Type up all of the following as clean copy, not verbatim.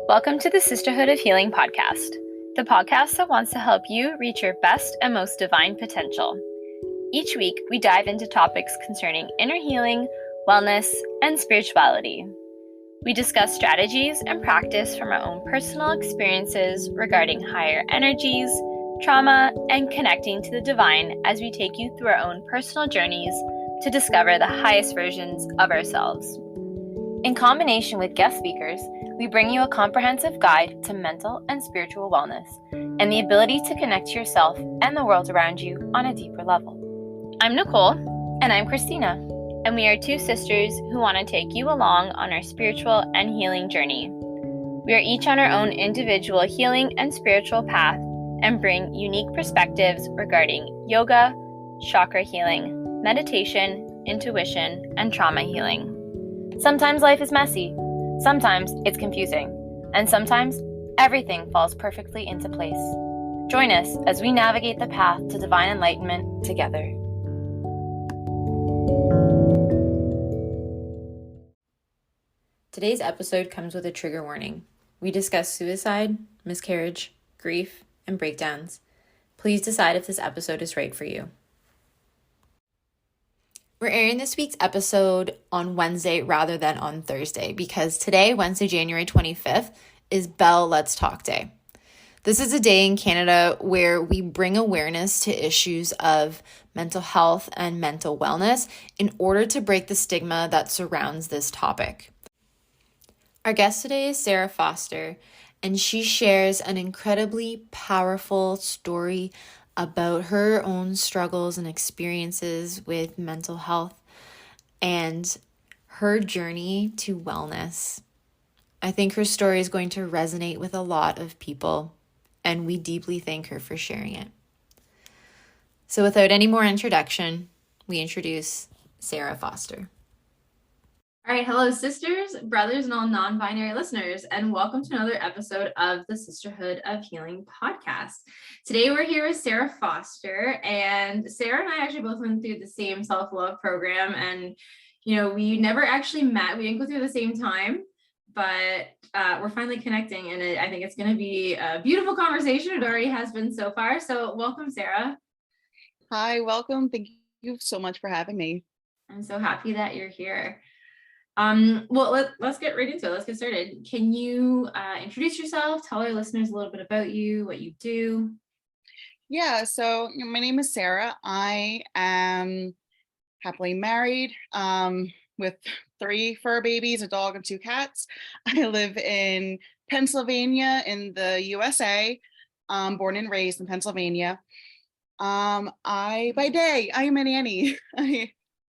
Welcome to the Sisterhood of Healing podcast, the podcast that wants to help you reach your best and most divine potential. Each week, we dive into topics concerning inner healing, wellness, and spirituality. We discuss strategies and practice from our own personal experiences regarding higher energies, trauma, and connecting to the divine as we take you through our own personal journeys to discover the highest versions of ourselves. In combination with guest speakers, we bring you a comprehensive guide to mental and spiritual wellness and the ability to connect to yourself and the world around you on a deeper level. I'm Nicole, and I'm Christina, and we are two sisters who want to take you along on our spiritual and healing journey. We are each on our own individual healing and spiritual path and bring unique perspectives regarding yoga, chakra healing, meditation, intuition, and trauma healing. Sometimes life is messy, sometimes it's confusing, and sometimes everything falls perfectly into place. Join us as we navigate the path to divine enlightenment together. Today's episode comes with a trigger warning. We discuss suicide, miscarriage, grief, and breakdowns. Please decide if this episode is right for you. We're airing this week's episode on Wednesday rather than on Thursday because today, Wednesday, January 25th, is Bell Let's Talk Day. This is a day in Canada where we bring awareness to issues of mental health and mental wellness in order to break the stigma that surrounds this topic. Our guest today is Sara Foster, and she shares an incredibly powerful story about her own struggles and experiences with mental health and her journey to wellness. I think her story is going to resonate with a lot of people, and we deeply thank her for sharing it. So without any more introduction, we introduce Sara Foster. All right, hello sisters, brothers, and all non-binary listeners, and welcome to another episode of the Sisterhood of Healing podcast. Today we're here with Sara Foster, and Sara and I actually both went through the same self-love program, and we never actually met. We didn't go through the same time, but we're finally connecting, and I think it's going to be a beautiful conversation. It already has been so far. So welcome, Sara. Hi, welcome. Thank you so much for having me. I'm so happy that you're here. Well, let's get right into it. Let's get started. Can you introduce yourself, tell our listeners a little bit about you, what you do? Yeah, so my name is Sara. I am happily married with 3 fur babies, a dog, and 2 cats. I live in Pennsylvania in the USA, born and raised in Pennsylvania. By day, I am a nanny.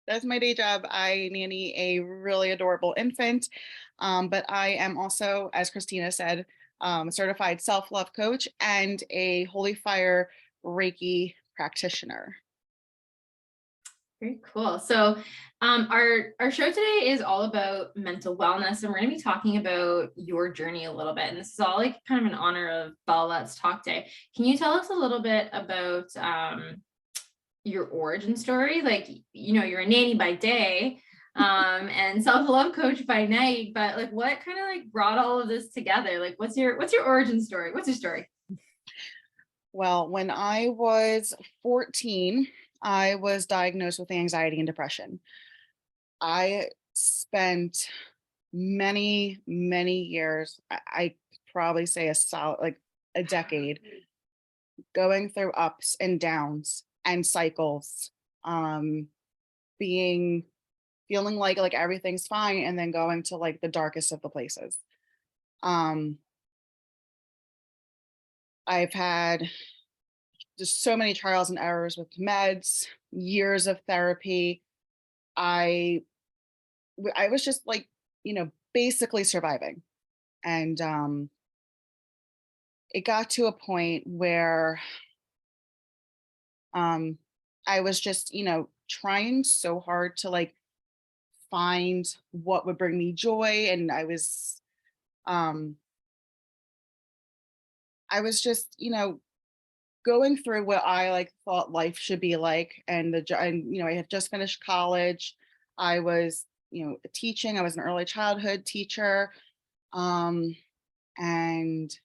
That's my day job. I nanny a really adorable infant, but I am also, as Christina said, a certified self-love coach and a Holy Fire Reiki practitioner. Very cool. So our show today is all about mental wellness, and we're going to be talking about your journey a little bit. And this is all like kind of in honor of Bell Let's Talk Day. Can you tell us a little bit about your origin story? Like, you're a nanny by day and self-love coach by night, but like what kind of like brought all of this together? Like what's your origin story? What's your story? Well, when I was 14, I was diagnosed with anxiety and depression. I spent many years, I probably say a solid like a decade, going through ups and downs and cycles, feeling like everything's fine and then going to like the darkest of the places. I've had just so many trials and errors with meds, years of therapy. I was just like, basically surviving. And it got to a point where I was just, trying so hard to like find what would bring me joy. And I was just, going through what I like thought life should be like. And I had just finished college. I was, teaching. I was an early childhood teacher. and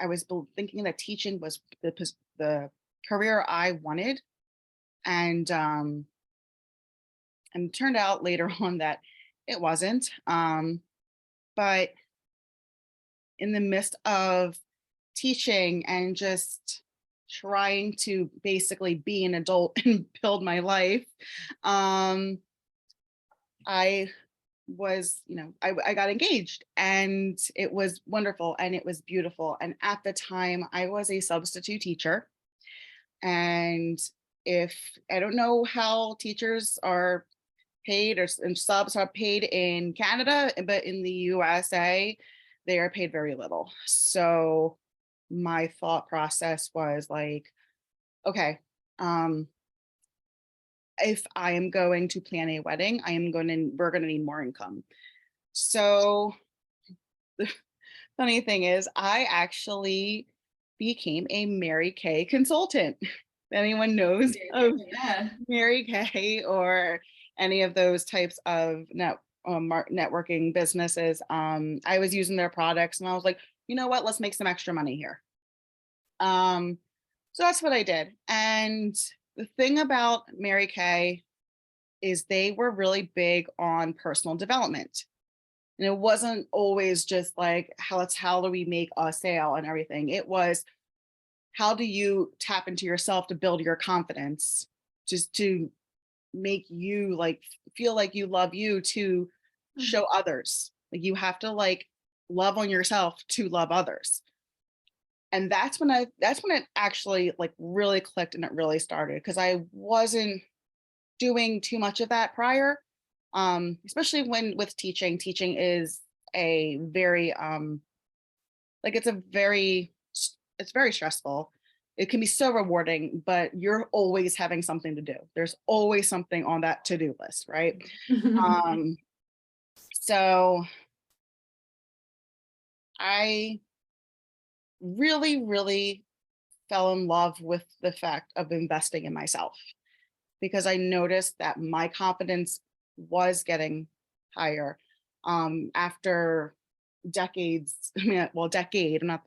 I was thinking that teaching was the career I wanted. And and it turned out later on that it wasn't. But in the midst of teaching and just trying to basically be an adult and build my life, um, I was, I got engaged, and it was wonderful and it was beautiful. And at the time, I was a substitute teacher. And if I don't know how teachers are paid, and subs are paid in Canada, but in the USA, they are paid very little. So my thought process was like, okay, um, if I am going to plan a wedding, we're going to need more income. So the funny thing is, I actually became a Mary Kay consultant. If anyone knows of Mary Kay or any of those types of networking businesses, I was using their products, and I was like, you know what, let's make some extra money here. So that's what I did. And the thing about Mary Kay is they were really big on personal development. And it wasn't always just like, how do we make a sale and everything. It was, how do you tap into yourself to build your confidence, just to make you like feel like you love you, to show others. Like, you have to like love on yourself to love others. And that's when it actually like really clicked, and it really started, because I wasn't doing too much of that prior. Especially when with teaching is a very like it's very stressful. It can be so rewarding, but you're always having something to do. There's always something on that to-do list, right? So I really, really fell in love with the fact of investing in myself, because I noticed that my confidence was getting higher after decades. I mean, well, decade, not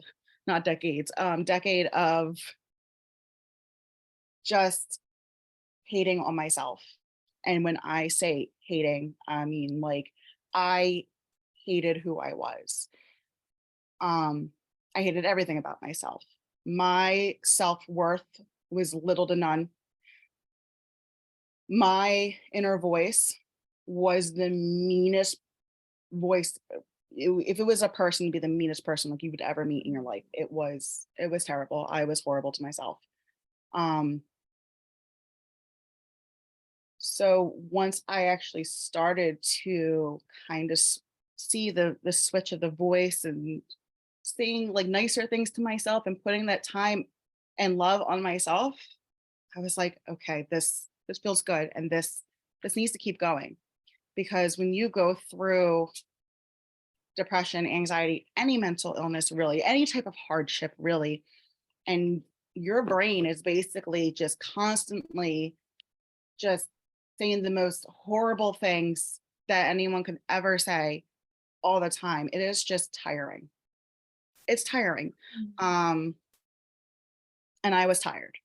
decades, decade of just hating on myself. And when I say hating, I mean like I hated who I was. I hated everything about myself. My self-worth was little to none. My inner voice was the meanest voice. If it was a person, it'd be the meanest person like you would ever meet in your life. It was terrible. I was horrible to myself. Um, so once I actually started to kind of see the switch of the voice, and saying like nicer things to myself, and putting that time and love on myself, I was like, okay, this feels good, and this needs to keep going. Because when you go through depression, anxiety, any mental illness, really, any type of hardship, really, and your brain is basically just constantly just saying the most horrible things that anyone could ever say all the time, it is just tiring. It's tiring. Um, and I was tired.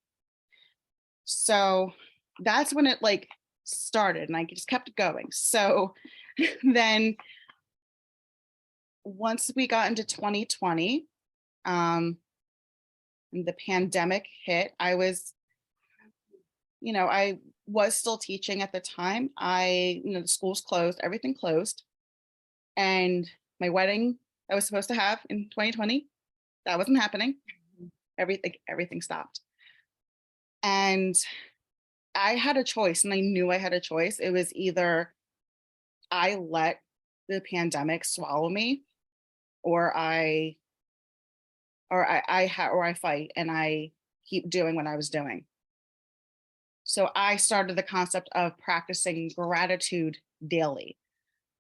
So that's when it like started, and I just kept going. So then once we got into 2020, and the pandemic hit, I was still teaching at the time. The schools closed, everything closed. And my wedding I was supposed to have in 2020, that wasn't happening. Everything stopped. And I had a choice, and I knew I had a choice. It was either I let the pandemic swallow me, or I fight and I keep doing what I was doing. So I started the concept of practicing gratitude daily.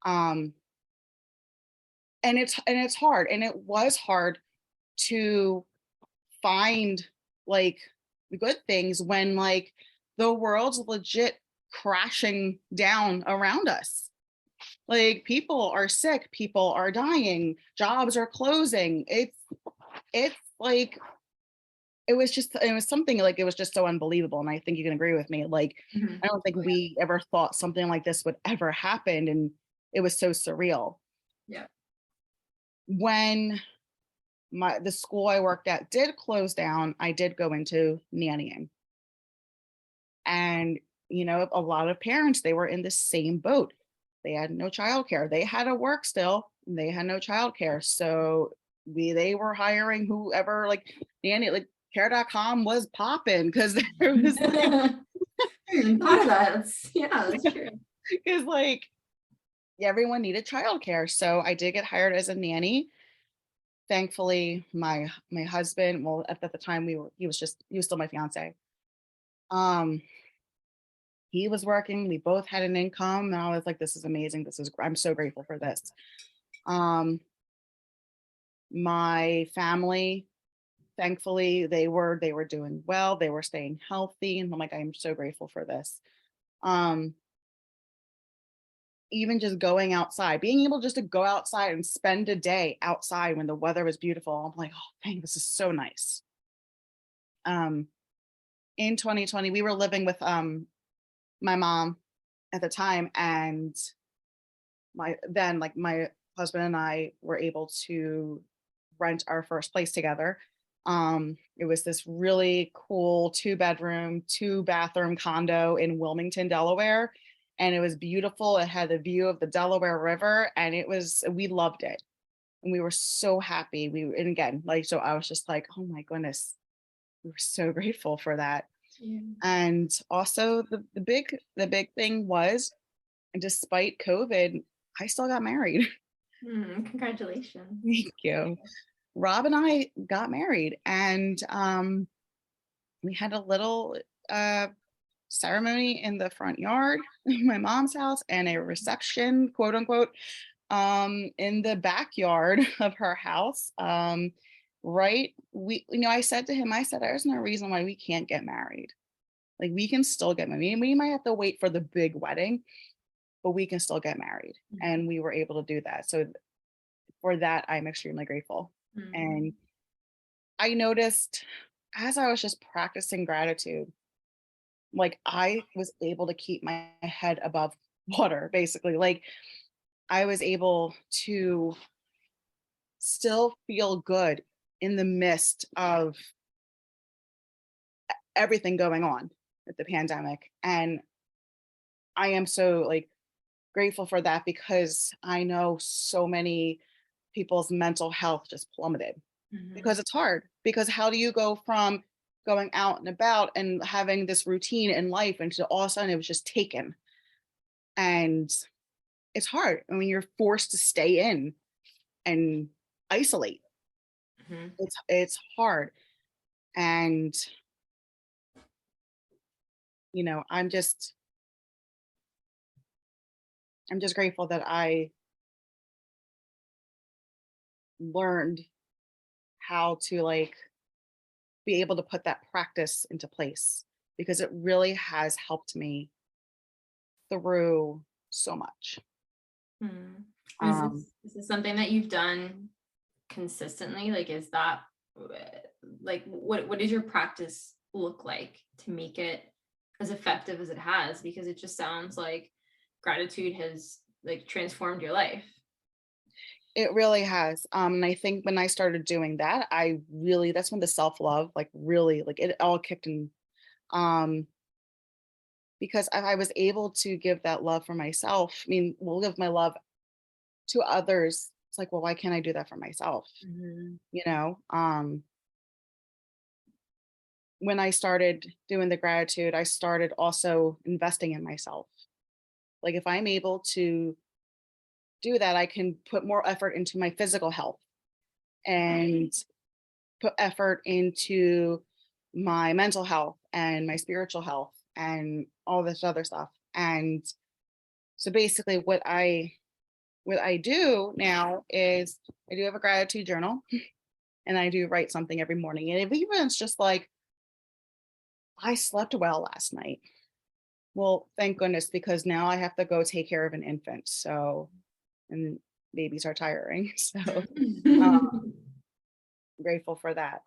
Um, and it's hard, and it was hard to find like the good things when the world's legit crashing down around us. Like, people are sick, people are dying, jobs are closing. It's like, it was something like, it was just so unbelievable. And I think you can agree with me. Like, Mhm. I don't think Oh, yeah. we ever thought something like this would ever happen. And it was so surreal. Yeah. When the school I worked at did close down, I did go into nannying. And, a lot of parents, they were in the same boat. They had no childcare. They had to work still. They had no childcare. So they were hiring whoever, like, nanny, like, care.com was popping because there was like, I hadn't thought of that. Yeah, that's true. because like everyone needed childcare. So I did get hired as a nanny. Thankfully, my husband, well, at the time he was still my fiance. Um, he was working, we both had an income, and I was like, this is amazing. I'm so grateful for this. Um, my family, thankfully, they were doing well, they were staying healthy, and I'm like, I'm so grateful for this. Um, Even just going outside, being able just to go outside and spend a day outside when the weather was beautiful, I'm like, oh, dang, this is so nice. Um, in 2020, we were living with my mom at the time, and my husband and I were able to rent our first place together. It was this really cool 2 bedroom, 2 bathroom condo in Wilmington, Delaware. And it was beautiful. It had a view of the Delaware River, and we loved it. And we were so happy. And again, like, so I was just like, oh my goodness, we were so grateful for that. Yeah. And also the big thing was, despite COVID, I still got married. Congratulations. Thank you. Rob and I got married, and we had a little uh, ceremony in the front yard of my mom's house, and a reception, quote unquote, in the backyard of her house. Right? I said to him, I said, there's no reason why we can't get married. Like, we can still get married. We might have to wait for the big wedding, but we can still get married. Mhm. And we were able to do that. So for that, I'm extremely grateful. And Mhm. I noticed, as I was just practicing gratitude, like, I was able to keep my head above water, basically. Like, I was able to still feel good in the midst of everything going on with the pandemic. And I am so, like, grateful for that, because I know so many people's mental health just plummeted, because Mhm. it's hard. Because how do you go from going out and about and having this routine in life, and to all of a sudden it was just taken? And it's hard. I mean, you're forced to stay in and isolate. Mhm. It's hard. And I'm just grateful that I learned how to, like, be able to put that practice into place, because it really has helped me through so much. Hmm. And Um, is this something that you've done consistently? Like, is that like what does your practice look like to make it as effective as it has? Because it just sounds like gratitude has like transformed your life. it really has. And I think when I started doing that, that's when the self-love, like, really, like, it all kicked in. Um, because I was able to give that love for myself. I mean, will give my love to others. It's like, well, why can't I do that for myself? Mhm. You know, when I started doing the gratitude, I started also investing in myself. Like, if I'm able to do that, I can put more effort into my physical health, and put effort into my mental health and my spiritual health and all this other stuff. And so basically what I do now is, I do have a gratitude journal, and I do write something every morning. And if even it's just like, I slept well last night. Well, thank goodness, because now I have to go take care of an infant. So, and babies are tiring. So, uh, grateful for that.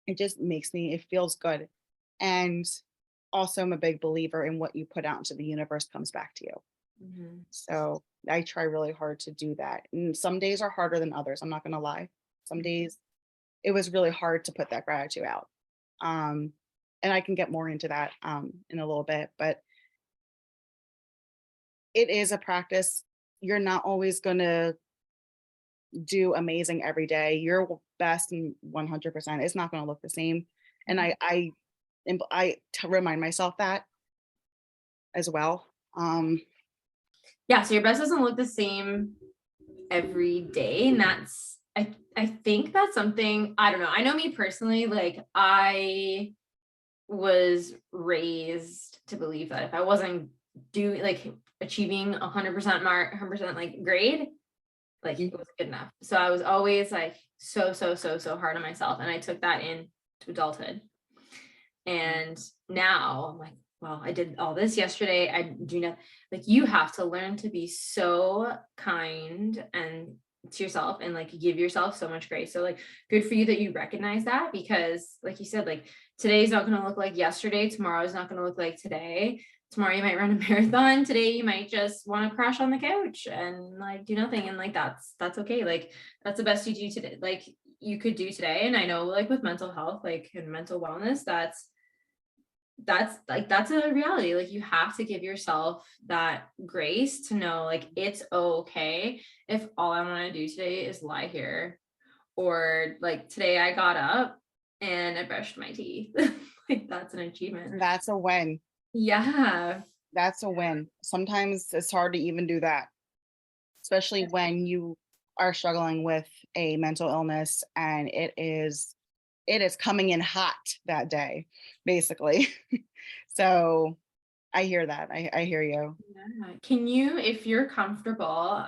It just makes me, it feels good. And also, I'm a big believer in what you put out into the universe comes back to you. Mhm. So I try really hard to do that. And some days are harder than others. I'm not going to lie. Some days it was really hard to put that gratitude out. Um, and I can get more into that in a little bit, but it is a practice. You're not always going to do amazing every day. Your best and 100% is not going to look the same. And I remind myself that as well. Yeah, so your best doesn't look the same every day, and I think that's something, I don't know. I know me personally, like I was raised to believe that if I wasn't doing like achieving 100% mark, 100% like grade, like it was good enough. So I was always like so hard on myself, and I took that in to adulthood. And now I'm like, well, I did all this yesterday. I do not, like, you have to learn to be so kind and to yourself and like give yourself so much grace. So like good for you that you recognize that, because like you said, like today's not going to look like yesterday. Tomorrow's not going to look like today. Tomorrow you might run a marathon. Today you might just want to crash on the couch and like do nothing. And like that's okay. Like that's the best you do today. Like you could do today. And I know like with mental health, like and mental wellness, that's a reality. Like you have to give yourself that grace to know like it's okay if all I want to do today is lie here, or like today I got up and I brushed my teeth. Like that's an achievement. That's a win. Yeah. That's a win. Sometimes it's hard to even do that, especially when you are struggling with a mental illness and it is coming in hot that day, basically. So I hear that. I hear you. Yeah. Can you, if you're comfortable,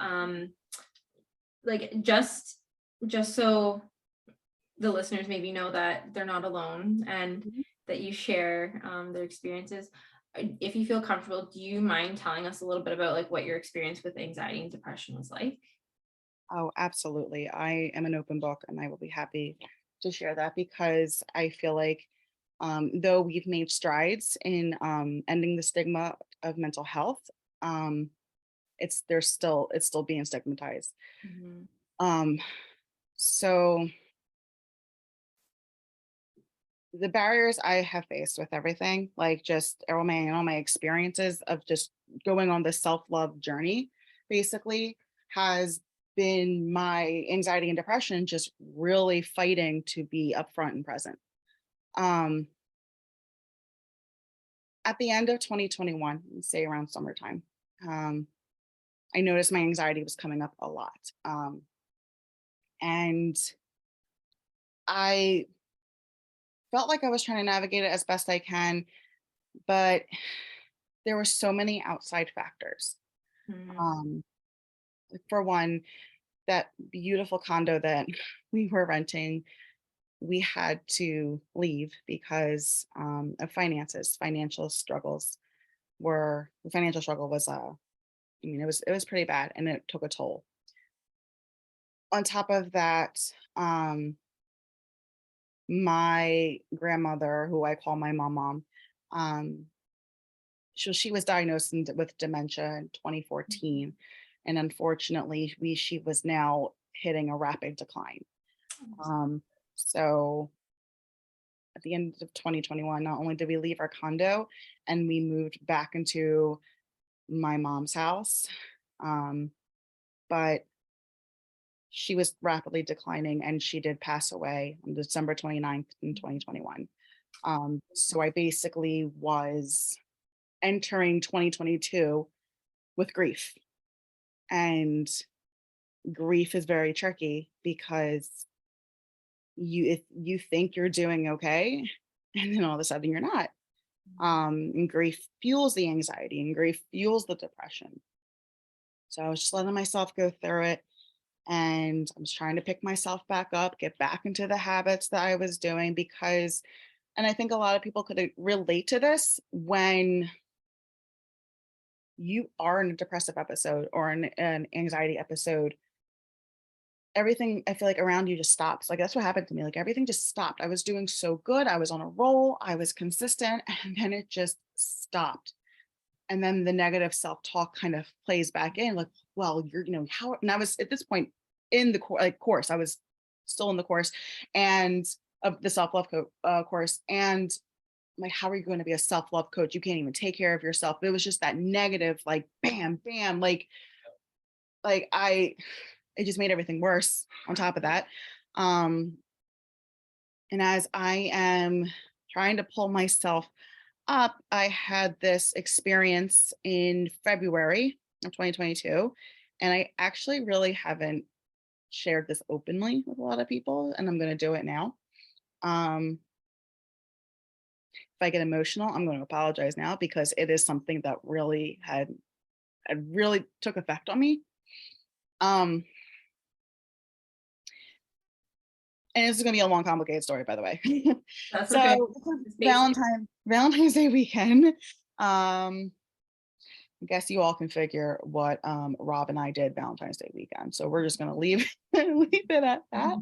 like just so the listeners maybe know that they're not alone and Mhm. that you share their experiences. If you feel comfortable, do you mind telling us a little bit about like what your experience with anxiety and depression was like? Oh, absolutely. I am an open book and I will be happy to share that because I feel like though we've made strides in ending the stigma of mental health, um, it's still being stigmatized. Mhm. Um, so the barriers I have faced with everything, like just all my experiences of just going on this self-love journey, basically, has been my anxiety and depression just really fighting to be upfront and present. Um, at the end of 2021, say around summertime, um, I noticed my anxiety was coming up a lot. And I felt like I was trying to navigate it as best I can, but there were so many outside factors. Mhm. Um, for one, that beautiful condo that we were renting, we had to leave because of finances. The financial struggle was, it was pretty bad and it took a toll. On top of that, um, my grandmother, who I call my mom, um, she was diagnosed with dementia in 2014, and unfortunately, she was now hitting a rapid decline. Um, so at the end of 2021, not only did we leave our condo and we moved back into my mom's house, um, but she was rapidly declining and she did pass away on December 29th in 2021. So I basically was entering 2022 with grief. And grief is very tricky because if you think you're doing okay, and then all of a sudden you're not. And grief fuels the anxiety and grief fuels the depression. So I was just letting myself go through it. And I was trying to pick myself back up, get back into the habits that I was doing because And I think a lot of people could relate to this when you are in a depressive episode or an anxiety episode. Everything I feel like around you just stops. Like that's what happened to me. Like everything just stopped. I was doing so good. I was on a roll. I was consistent, and then it just stopped. And then the negative self-talk kind of plays back in, like, well, how, and I was at this point in the course, I was still in the course and of the self-love course. And I'm like, how are you going to be a self-love coach? You can't even take care of yourself. It was just that negative, like, bam, bam, like it just made everything worse on top of that. And as I am trying to pull myself up, I had this experience in February of 2022, and I actually really haven't shared this openly with a lot of people, and I'm going to do it now. If I get emotional, I'm going to apologize now because it is something that really had really took effect on me. And this is going to be a long, complicated story, by the way. That's So okay. Valentine's Day weekend. I guess you all can figure what Rob and I did Valentine's Day weekend. So we're just going to leave it at that.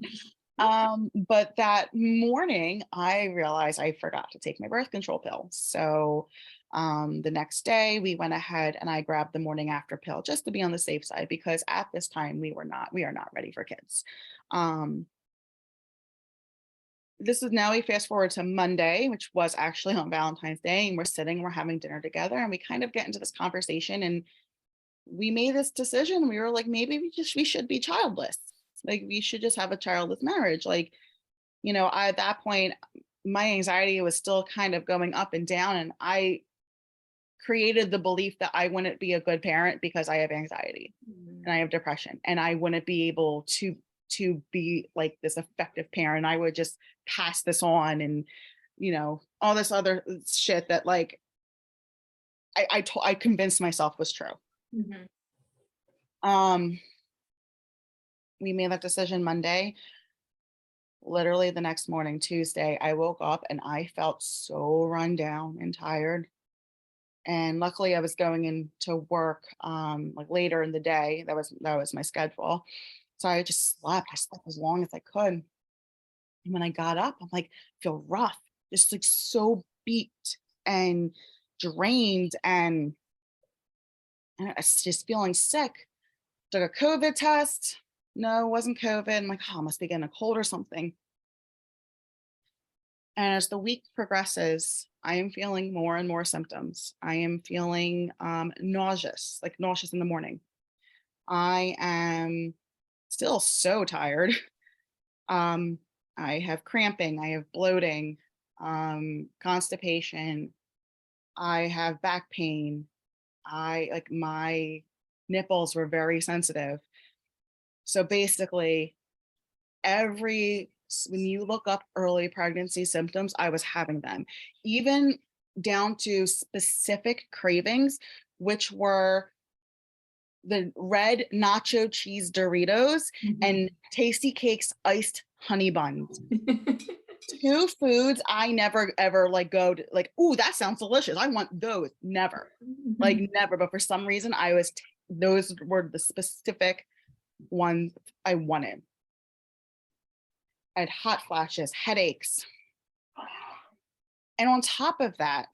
But that morning, I realized I forgot to take my birth control pill. So the next day, we went ahead and I grabbed the morning after pill just to be on the safe side, because at this time we are not ready for kids. This is now, we fast forward to Monday, which was actually on Valentine's Day, and we're sitting, we're having dinner together, and we kind of get into this conversation, and we made this decision. We were like, maybe we should be childless. Like we should just have a childless marriage. Like, at that point, my anxiety was still kind of going up and down, and I created the belief that I wouldn't be a good parent because I have anxiety and I have depression, and I wouldn't be able to be like this effective parent. I would just pass this on, and all this other shit that like I convinced myself was true. We made that decision Monday. Literally the next morning, Tuesday, I woke up and I felt so run down and tired. And luckily I was going into work like later in the day. That was my schedule. So I just slept. I slept as long as I could. And when I got up, I'm like, feel rough, just like so beat and drained, and I was just feeling sick. Took a COVID test. No, it wasn't COVID. I'm like, oh, I must be getting a cold or something. And as the week progresses, I am feeling more and more symptoms. I am feeling nauseous, like nauseous in the morning. I am still so tired. I have cramping, I have bloating, constipation, I have back pain. My nipples were very sensitive. So basically, when you look up early pregnancy symptoms, I was having them, even down to specific cravings, which were the red nacho cheese Doritos and Tasty Cakes iced honey buns. Two foods I never ever like go to, like, ooh, that sounds delicious, I want those. Never. Like never. But for some reason those were the specific ones I wanted. I had hot flashes, headaches. And on top of that,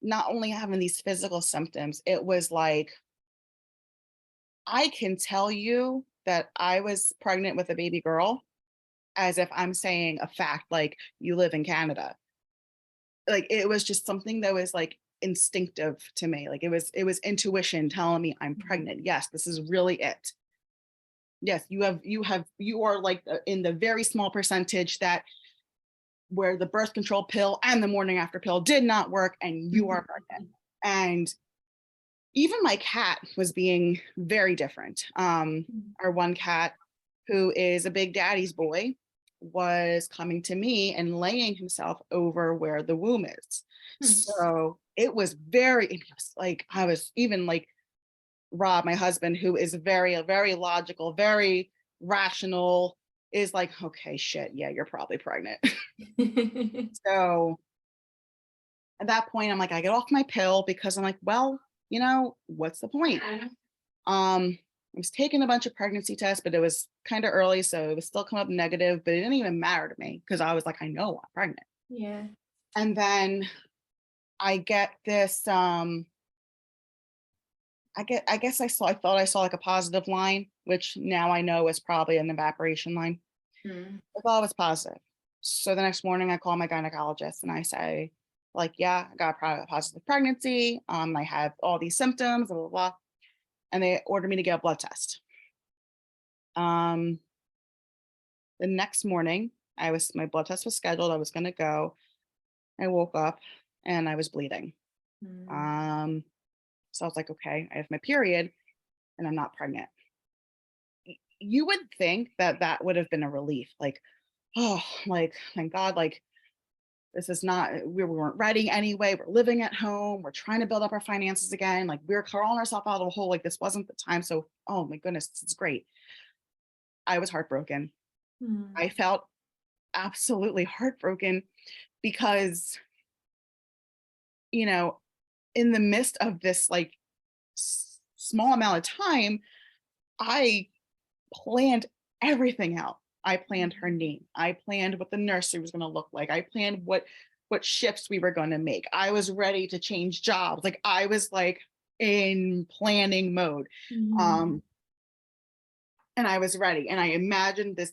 not only having these physical symptoms, it was like, I can tell you that I was pregnant with a baby girl as if I'm saying a fact, like, you live in Canada. Like, it was just something that was like instinctive to me. Like it was intuition telling me I'm pregnant. Yes, this is really it. Yes, you are like in the very small percentage that where the birth control pill and the morning after pill did not work, and you are pregnant. And even my cat was being very different. Our one cat, who is a big daddy's boy, was coming to me and laying himself over where the womb is. So it was like, I was even like, Rob, my husband, who is very, very logical, very rational, is like, okay, shit, yeah, you're probably pregnant. So At that point, I'm like, I get off my pill because I'm like, well, what's the point? I was taking a bunch of pregnancy tests, but it was kind of early, so it was still come up negative, but it didn't even matter to me because I was like, I know I'm pregnant. Yeah. And then I get this, I thought I saw like a positive line, which now I know is probably an evaporation line. I thought it was positive. So the next morning I call my gynecologist and I say, like, yeah, I got a positive pregnancy. I have all these symptoms, blah, blah, blah. And they ordered me to get a blood test. The next morning, my blood test was scheduled. I was gonna go. I woke up and I was bleeding. So I was like, okay, I have my period and I'm not pregnant. You would think that that would have been a relief. Like, oh, like, thank God, like, this is not, we weren't ready anyway. We're living at home. We're trying to build up our finances again. Like, we're crawling ourselves out of the hole. Like, this wasn't the time. So, oh my goodness, this is great. I was heartbroken. I felt absolutely heartbroken because, in the midst of this, like, small amount of time, I planned everything out. I planned her name. I planned what the nursery was going to look like. I planned what shifts we were going to make. I was ready to change jobs. Like, I was like in planning mode. And I was ready. And I imagined this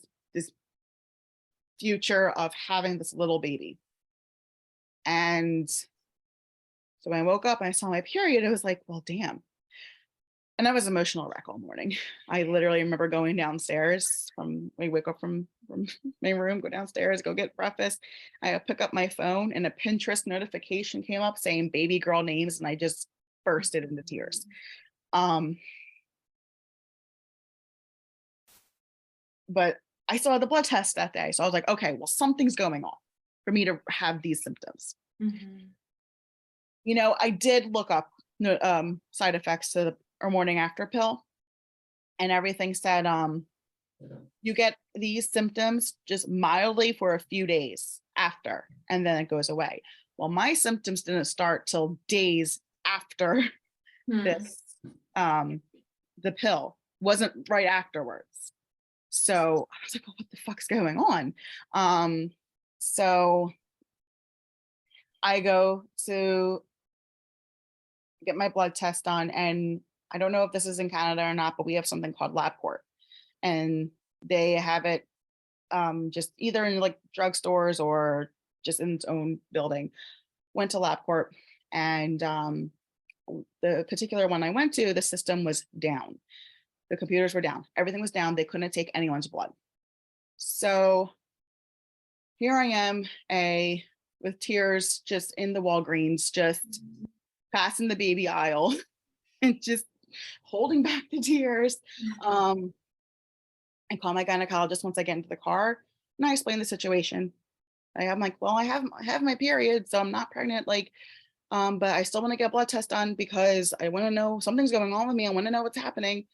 future of having this little baby. And so when I woke up and I saw my period, it was like, well, damn. And I was emotional wreck all morning. I literally remember going downstairs we wake up from my room, go downstairs, go get breakfast. I pick up my phone and a Pinterest notification came up saying baby girl names, and I just bursted into tears. But I still had the blood test that day. So I was like, okay, well, something's going on for me to have these symptoms. I did look up side effects to our morning after pill, and everything said you get these symptoms just mildly for a few days after, and then it goes away. Well, my symptoms didn't start till days after this. The pill wasn't right afterwards. So I was like, well, what the fuck's going on? So I go to get my blood test done, and I don't know if this is in Canada or not, but we have something called LabCorp, and they have it just either in like drugstores or just in its own building. Went to LabCorp, and the particular one I went to, the system was down. The computers were down. Everything was down. They couldn't take anyone's blood. So here I am, with tears, just in the Walgreens, just passing the baby aisle and just holding back the tears. I call my gynecologist once I get into the car, and I explain the situation. I'm like, well, I have my period, so I'm not pregnant. Like, but I still want to get a blood test done because I want to know something's going on with me. I want to know what's happening.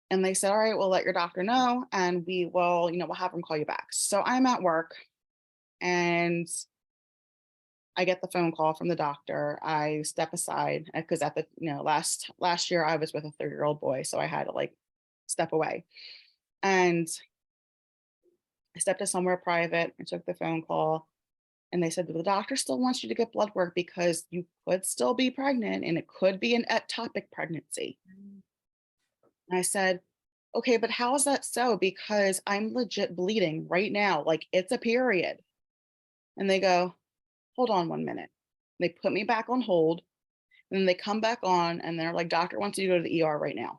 And they said, all right, we'll let your doctor know, and we will, we'll have them call you back. So I'm at work, and I get the phone call from the doctor. I step aside because at the, last year I was with a 30-year-old boy, so I had to like step away. And I stepped to somewhere private. I took the phone call, and they said, the doctor still wants you to get blood work because you could still be pregnant, and it could be an ectopic pregnancy. And I said, okay, but how is that so? Because I'm legit bleeding right now. Like, it's a period. And they go, hold on 1 minute. They put me back on hold, and then they come back on, and they're like, doctor wants you to go to the ER right now.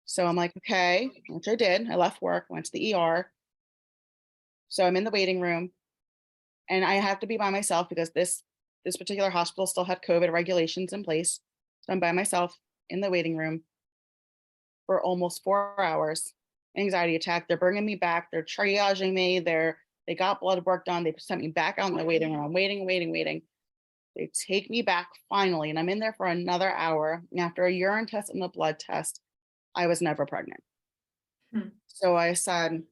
So I'm like, okay, which I did. I left work, went to the ER. So I'm in the waiting room, and I have to be by myself because this particular hospital still had COVID regulations in place. So I'm by myself in the waiting room for almost 4 hours. Anxiety attack. They're bringing me back. They're triaging me. They got blood work done. They sent me back out in the waiting room. I'm waiting. They take me back finally, and I'm in there for another hour. And after a urine test and a blood test, I was never pregnant. So I said,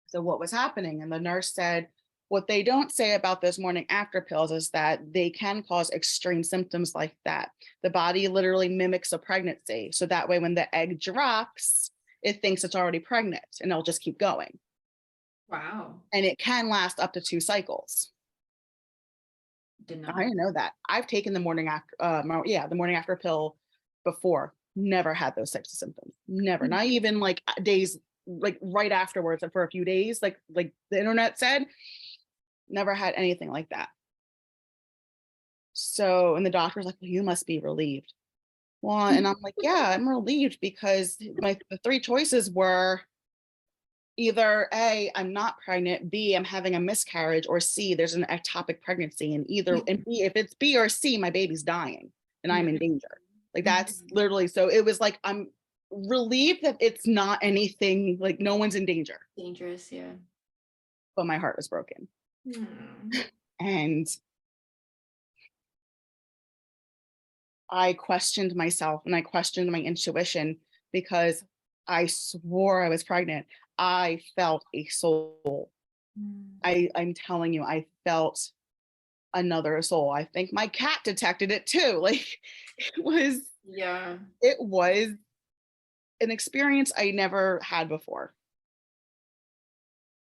so what was happening? And the nurse said, What they don't say about those morning after pills is that they can cause extreme symptoms like that. The body literally mimics a pregnancy. So that way, when the egg drops, it thinks it's already pregnant and it'll just keep going. Wow. And it can last up to 2 cycles. Did I not. didn't know that. I've taken the morning after, the morning after pill before. Never had those types of symptoms. Never. Not even like days, like right afterwards, for a few days, like the internet said. Never had anything like that. So, and the doctor's like, well, you must be relieved. Well, and I'm like, yeah, I'm relieved because the 3 choices were either A, I'm not pregnant, B, I'm having a miscarriage, or C, there's an ectopic pregnancy. And B, if it's B or C, my baby's dying and I'm in danger. Like that's literally, so it was like, I'm relieved that it's not anything, like no one's in danger. Dangerous, yeah. But my heart was broken. Mm. And I questioned myself and I questioned my intuition because I swore I was pregnant. I felt a soul. I'm telling you, I felt another soul. I think my cat detected it too. Like Yeah. it was an experience I never had before.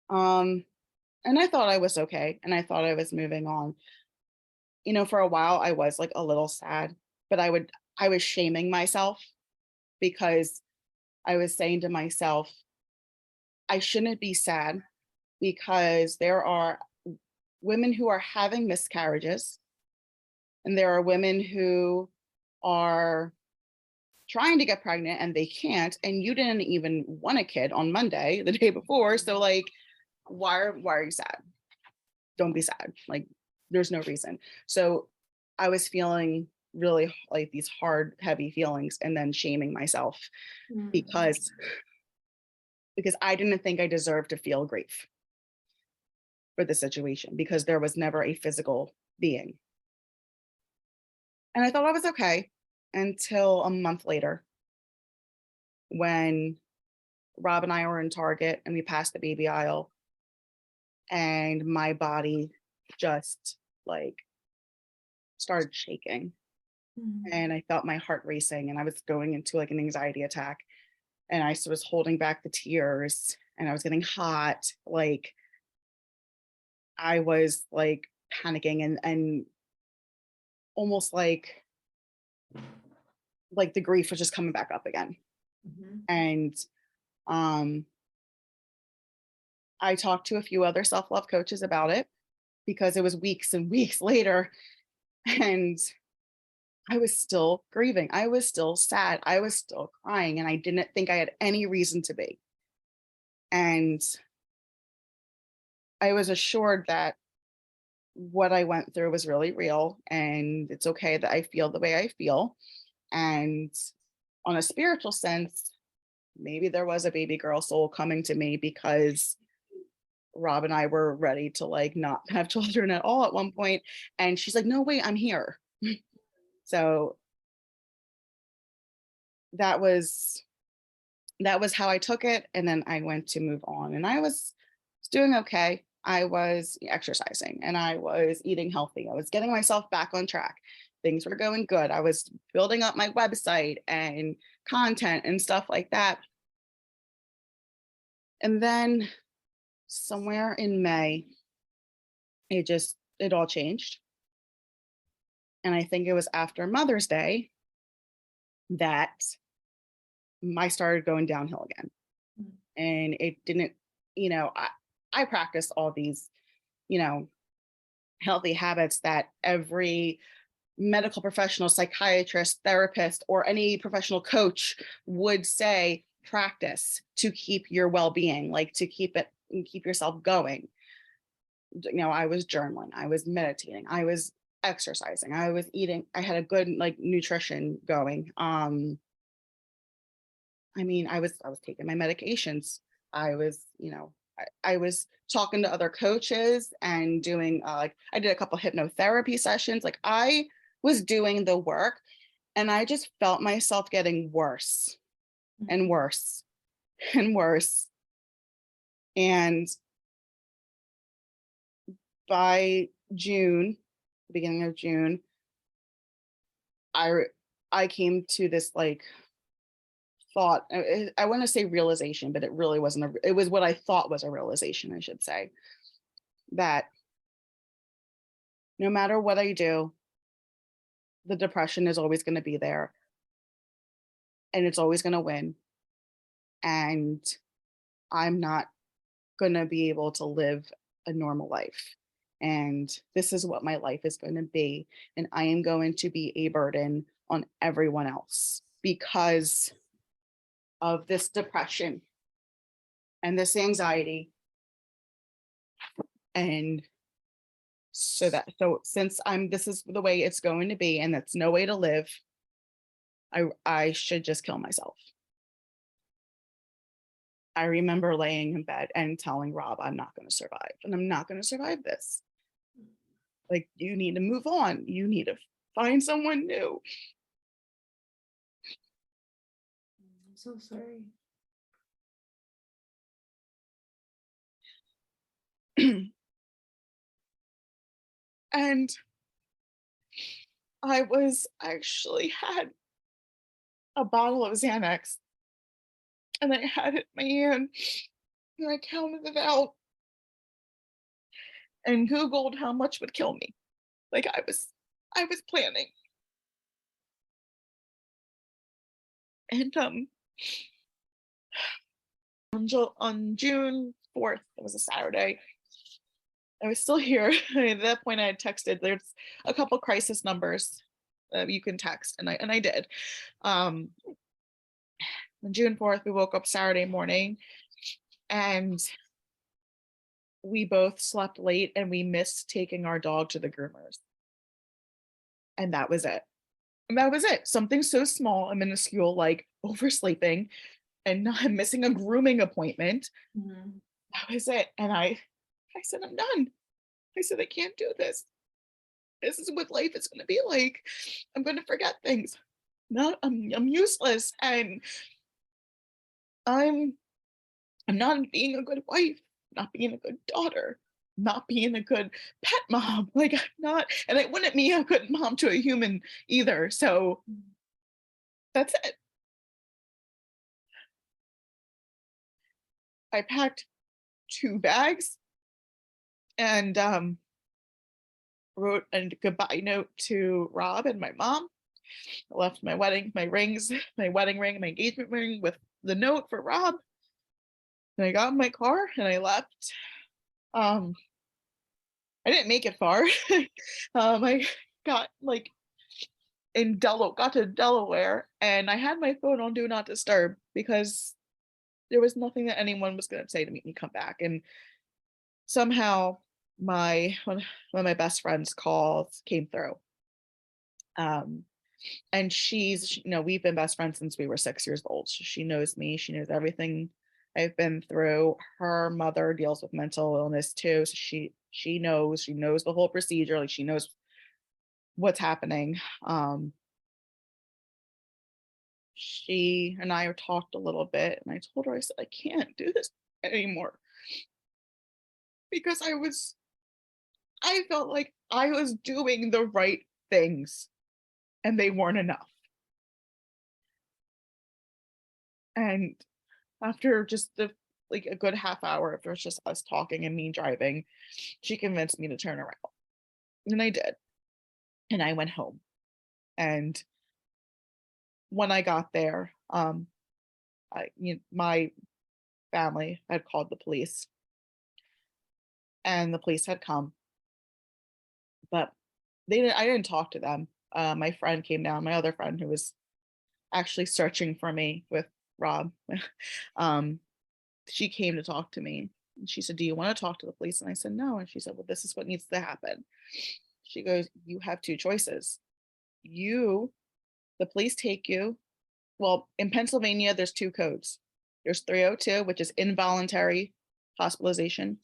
And I thought I was okay. And I thought I was moving on. You know, for a while I was like a little sad, but I was shaming myself because I was saying to myself, I shouldn't be sad because there are women who are having miscarriages and there are women who are trying to get pregnant and they can't, and you didn't even want a kid on Monday, the day before. So like, why are you sad? Don't be sad. Like there's no reason. So I was feeling really like these hard, heavy feelings and then shaming myself because I didn't think I deserved to feel grief for the situation because there was never a physical being. And I thought I was okay until a month later when Rob and I were in Target and we passed the baby aisle and my body just like started shaking and I felt my heart racing and I was going into like an anxiety attack and I was holding back the tears and I was getting hot. Like I was like panicking and almost like the grief was just coming back up again. And I talked to a few other self-love coaches about it because it was weeks and weeks later and I was still grieving. I was still sad. I was still crying and I didn't think I had any reason to be. And I was assured that what I went through was really real and it's okay that I feel the way I feel. And on a spiritual sense, maybe there was a baby girl soul coming to me because Rob and I were ready to like not have children at all at one point. And she's like, no, wait, I'm here. So that was how I took it. And then I went to move on and I was doing okay. I was exercising and I was eating healthy. I was getting myself back on track. Things were going good. I was building up my website and content and stuff like that. And then somewhere in May, it all changed. And I think it was after Mother's Day that I started going downhill again. And it didn't, I practice all these, healthy habits that every medical professional, psychiatrist, therapist, or any professional coach would say practice to keep your well-being, like to keep yourself going. I was journaling, I was meditating, I was exercising, I was eating, I had a good like nutrition going. I was taking my medications. I was, I was talking to other coaches and doing like I did a couple hypnotherapy sessions. Like I was doing the work and I just felt myself getting worse and worse and worse. And by June, beginning of June, I came to this like thought. I want to say realization, but it really wasn't. It was what I thought was a realization, I should say, that no matter what I do, the depression is always going to be there, and it's always going to win, and I'm not going to be able to live a normal life. And this is what my life is going to be. And I am going to be a burden on everyone else because of this depression and this anxiety. And so since this is the way it's going to be, and that's no way to live, I should just kill myself. I remember laying in bed and telling Rob, I'm not going to survive, and I'm not going to survive this. Like, you need to move on. You need to find someone new. I'm so sorry. And I was actually had a bottle of Xanax, and I had it in my hand, and I counted it out and Googled how much would kill me. Like, I was planning. And on June 4th, it was a Saturday, I was still here. At that point, I had texted. There's a couple crisis numbers you can text, and I did. On June 4th, we woke up Saturday morning, and we both slept late, and we missed taking our dog to the groomers. And that was it. And that was it. Something so small and minuscule, like oversleeping and not missing a grooming appointment. Mm-hmm. That was it. And I said, I'm done. I said, I can't do this. This is what life is going to be like. I'm going to forget things. No, I'm useless, and I'm not being a good wife, not being a good daughter, not being a good pet mom. Like, I'm not, and I wouldn't be a good mom to a human either. So that's it. I packed 2 bags and wrote a goodbye note to Rob and my mom. I left my wedding rings, my wedding ring, my engagement ring with the note for Rob. And I got in my car and I left. I didn't make it far. I got like got to Delaware, and I had my phone on do not disturb because there was nothing that anyone was going to say to make me come back. And somehow one of my best friends calls came through. And we've been best friends since we were 6 years old. So she knows me. She knows everything I've been through. Her mother deals with mental illness too. So she knows the whole procedure. Like, she knows what's happening. She and I talked a little bit, and I told her, I said, I can't do this anymore. Because I felt like I was doing the right things and they weren't enough. And after just like a good half hour, if it was just us talking and me driving, she convinced me to turn around. And I did. And I went home. And when I got there, my family had called the police, and the police had come, but I didn't talk to them. My friend came down, my other friend who was actually searching for me with Rob. She came to talk to me, and she said, do you want to talk to the police? And I said, no. And she said, well, this is what needs to happen. She goes, you have 2 choices. The police take you. Well, in Pennsylvania, there's 2 codes. There's 302, which is involuntary hospitalization,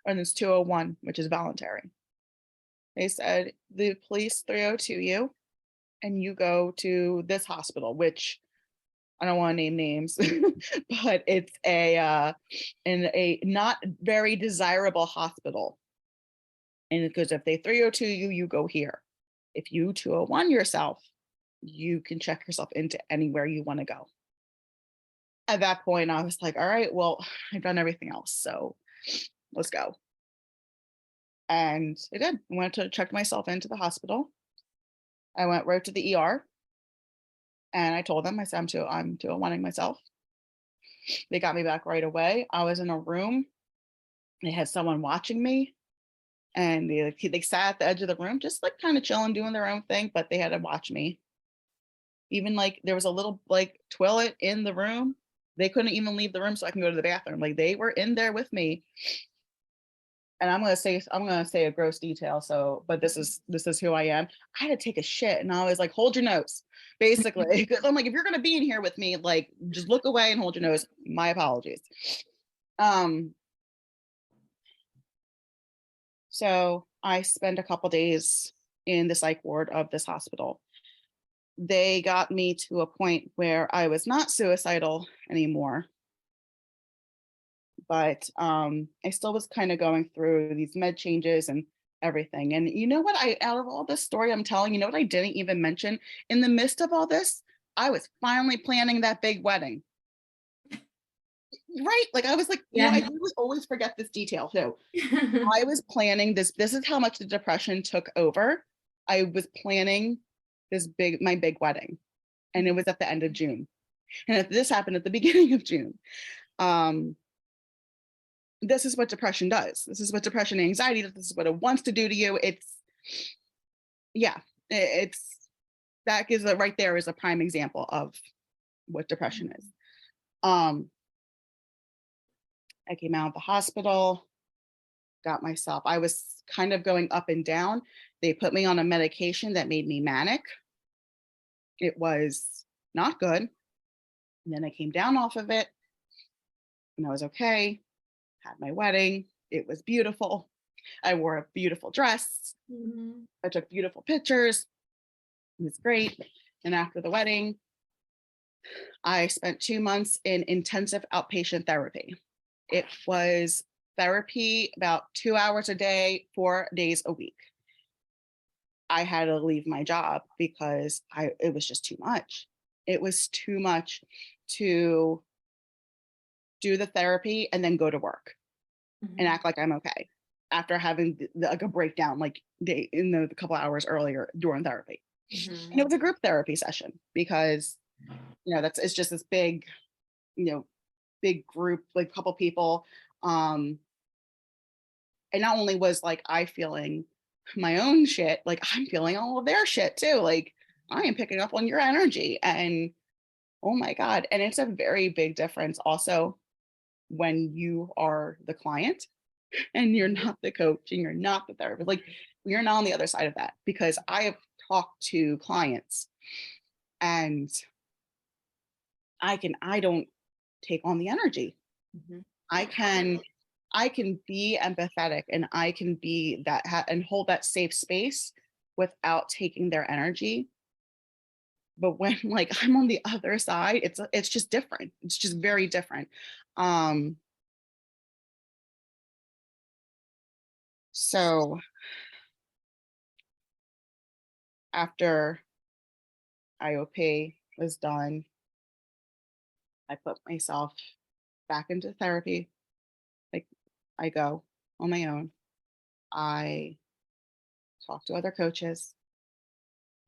and there's 201, which is voluntary. They said the police 302 you, and you go to this hospital, which I don't want to name names, but it's in a not very desirable hospital. And because if they 302 you, you go here. If you 201 yourself, you can check yourself into anywhere you want to go. At that point, I was like, all right, well, I've done everything else. So let's go. And I did. I went to check myself into the hospital. I went right to the ER and I told them, I said, I'm 201ing myself. They got me back right away. I was in a room. They had someone watching me and they sat at the edge of the room, just like kind of chilling, doing their own thing, but they had to watch me. Even like there was a little like toilet in the room. They couldn't even leave the room so I can go to the bathroom. Like they were in there with me. And I'm gonna say a gross detail. So, but this is who I am. I had to take a shit, and I was like, "Hold your nose," basically, because I'm like, if you're gonna be in here with me, like, just look away and hold your nose. My apologies. So I spent a couple days in the psych ward of this hospital. They got me to a point where I was not suicidal anymore, but I still was kind of going through these med changes and everything. And you know what? Out of all this story I'm telling, you know what I didn't even mention? In the midst of all this, I was finally planning that big wedding. Right? Like I was like, you know, I really always forget this detail too. I was planning this. This is how much the depression took over. I was planning my big wedding, and it was at the end of June. And if this happened at the beginning of June, this is what depression does. This is what depression and anxiety does. This is what it wants to do to you. It's that gives it right there is a prime example of what depression is. I came out of the hospital, I was kind of going up and down. They put me on a medication that made me manic. It was not good. And then I came down off of it and I was okay. Had my wedding. It was beautiful. I wore a beautiful dress. Mm-hmm. I took beautiful pictures. It was great. And after the wedding, I spent 2 months in intensive outpatient therapy. It was therapy about 2 hours a day, 4 days a week. I had to leave my job because it was just too much. It was too much to do the therapy and then go to work and act like I'm okay after having like a breakdown like in the couple hours earlier during therapy. And it was a group therapy session because it's just this big big group, like a couple people. And not only was like I feeling my own shit, like I'm feeling all of their shit too. Like I am picking up on your energy, and oh my God. And it's a very big difference also when you are the client and you're not the coach and you're not the therapist. Like you're not on the other side of that, because I have talked to clients and I don't take on the energy. Mm-hmm. I can be empathetic and I can be that and hold that safe space without taking their energy. But when like I'm on the other side, it's just different. It's just very different. So after IOP was done, I put myself back into therapy. Like I go on my own. I talk to other coaches.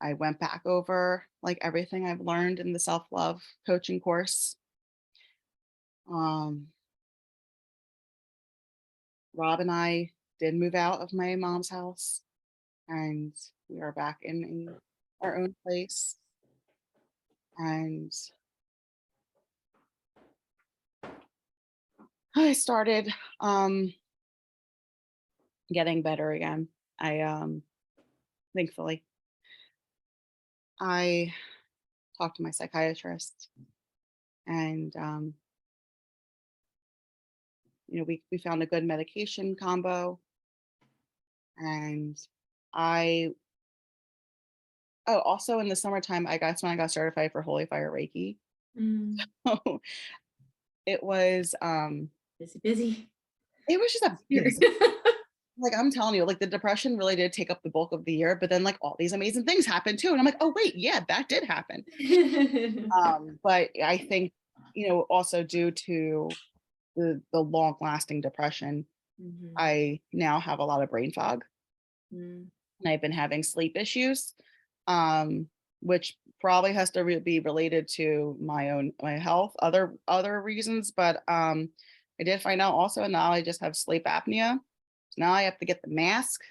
I went back over like everything I've learned in the self-love coaching course. Rob and I did move out of my mom's house and we are back in our own place. And I started getting better again. Thankfully, I talked to my psychiatrist and we found a good medication combo. And also in the summertime, I got certified for Holy Fire Reiki. So it was busy. It was just a busy. like, I'm telling you, like, the depression really did take up the bulk of the year, but then like all these amazing things happened too. And I'm like, oh wait, yeah, that did happen. But I think, also due to the long lasting depression, Mhm. I now have a lot of brain fog, Mm. and I've been having sleep issues, um, which probably has to be related to my health, other reasons. But I did find out also now I just have sleep apnea. So now I have to get the mask.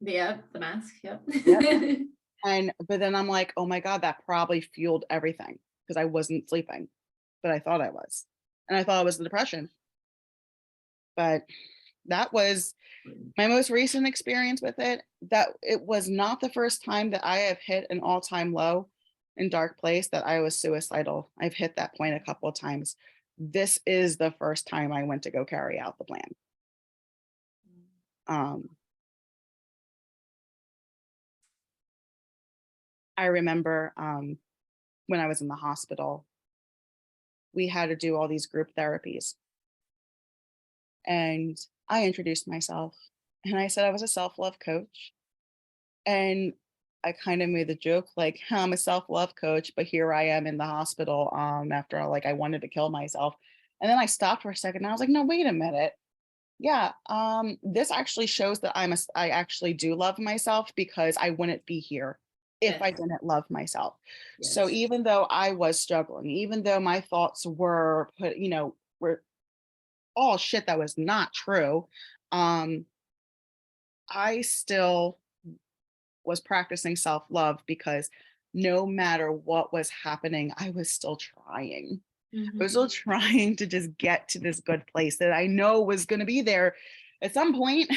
Yeah, the mask, yep. Yep. And but then I'm like, oh my God, that probably fueled everything because I wasn't sleeping, but I thought I was. And I thought it was the depression. But that was my most recent experience with it. That it was not the first time that I have hit an all-time low and dark place that I was suicidal. I've hit that point a couple of times. This is the first time I went to go carry out the plan. Um, I remember when I was in the hospital, we had to do all these group therapies. And I introduced myself and I said I was a self love coach. And I kind of made the joke like, "Huh, I'm a self love coach, but here I am in the hospital after like I wanted to kill myself." And then I stopped for a second and I was like, no, wait a minute. Yeah, this actually shows that I actually do love myself because I wouldn't be here if I Yes, didn't love myself. So yes. even though I was struggling, even though my thoughts were all shit that was not true, um, I still was practicing self love because no matter what was happening, I was still trying. I was Mhm, still trying to just get to this good place that I know was going to be there at some point,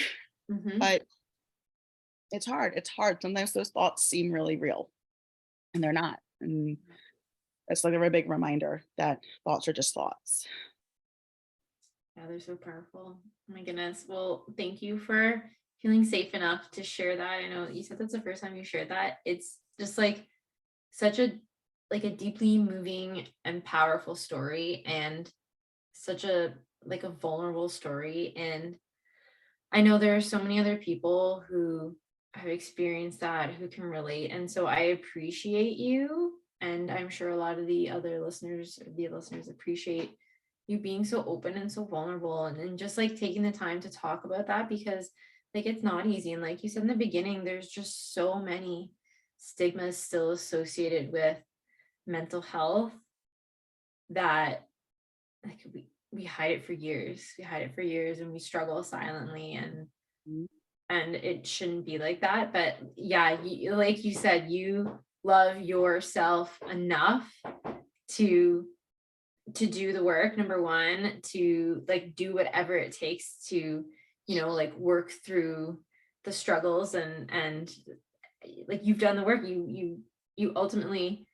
mhm. but it's hard. It's hard. Sometimes those thoughts seem really real and they're not. And it's like a very big reminder that thoughts are just thoughts. Yeah, they're so powerful. Oh my goodness. Well, thank you for feeling safe enough to share that. I know you said that's the first time you shared that. It's just like such a deeply moving and powerful story, and such a like a vulnerable story. And I know there are so many other people who have experienced that, who can relate. And so I appreciate you. And I'm sure a lot of the listeners appreciate you being so open and so vulnerable, and just like taking the time to talk about that, because like it's not easy. And like you said in the beginning, there's just so many stigmas still associated with mental health that like we hide it for years. We hide it for years and we struggle silently, Mhm. and it shouldn't be like that. But yeah, like you said, you love yourself enough to do the work, number one, to like do whatever it takes to like work through the struggles, and like you've done the work. You ultimately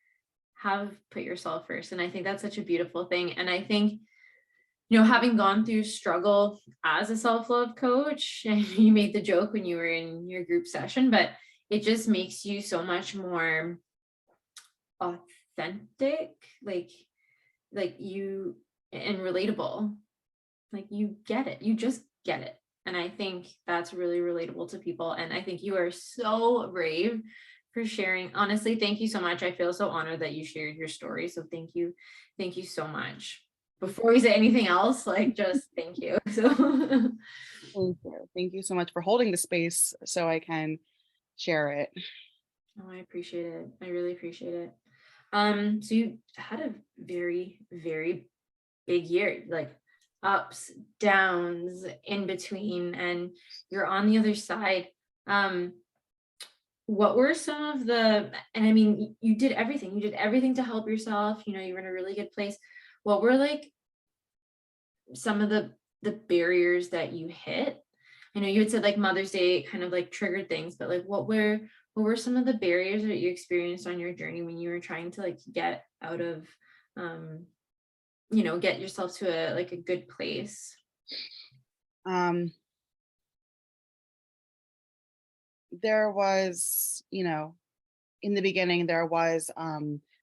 have put yourself first, and I think that's such a beautiful thing. And I think having gone through struggle as a self-love coach, and you made the joke when you were in your group session, but it just makes you so much more authentic, like you, and relatable. Like you get it, you just get it. And I think that's really relatable to people, and I think you are so brave for sharing. Honestly, thank you so much. I feel so honored that you shared your story, so thank you so much. Before we say anything else, like just thank you. So Thank you. Thank you so much for holding the space so I can share it. oh, I appreciate it. I really appreciate it. So you had a very, very big year, like ups, downs, in between, and you're on the other side. Um, what were some of the, and I mean, you did everything to help yourself, you were in a really good place. What were like some of the barriers that you hit? I know you had said like Mother's Day kind of like triggered things, but like what were some of the barriers that you experienced on your journey when you were trying to like get out of um get yourself to a good place? Um, there was, in the beginning, there was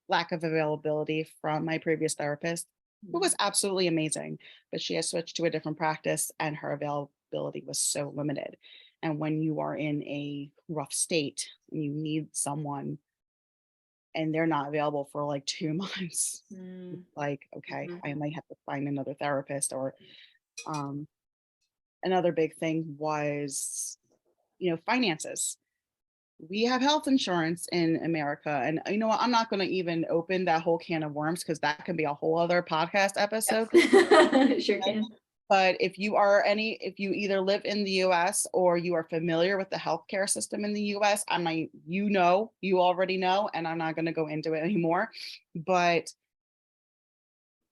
lack of availability from my previous therapist, who Mm, was absolutely amazing, but she has switched to a different practice and her availability was so limited. And when you are in a rough state and you need someone and they're not available for like 2 months, like, okay, I might have to find another therapist. Or another big thing was, finances. We have health insurance in America. And you know what? I'm not going to even open that whole can of worms because that can be a whole other podcast episode. Sure can. But if you either live in the US or you are familiar with the healthcare system in the US, you already know, and I'm not going to go into it anymore. But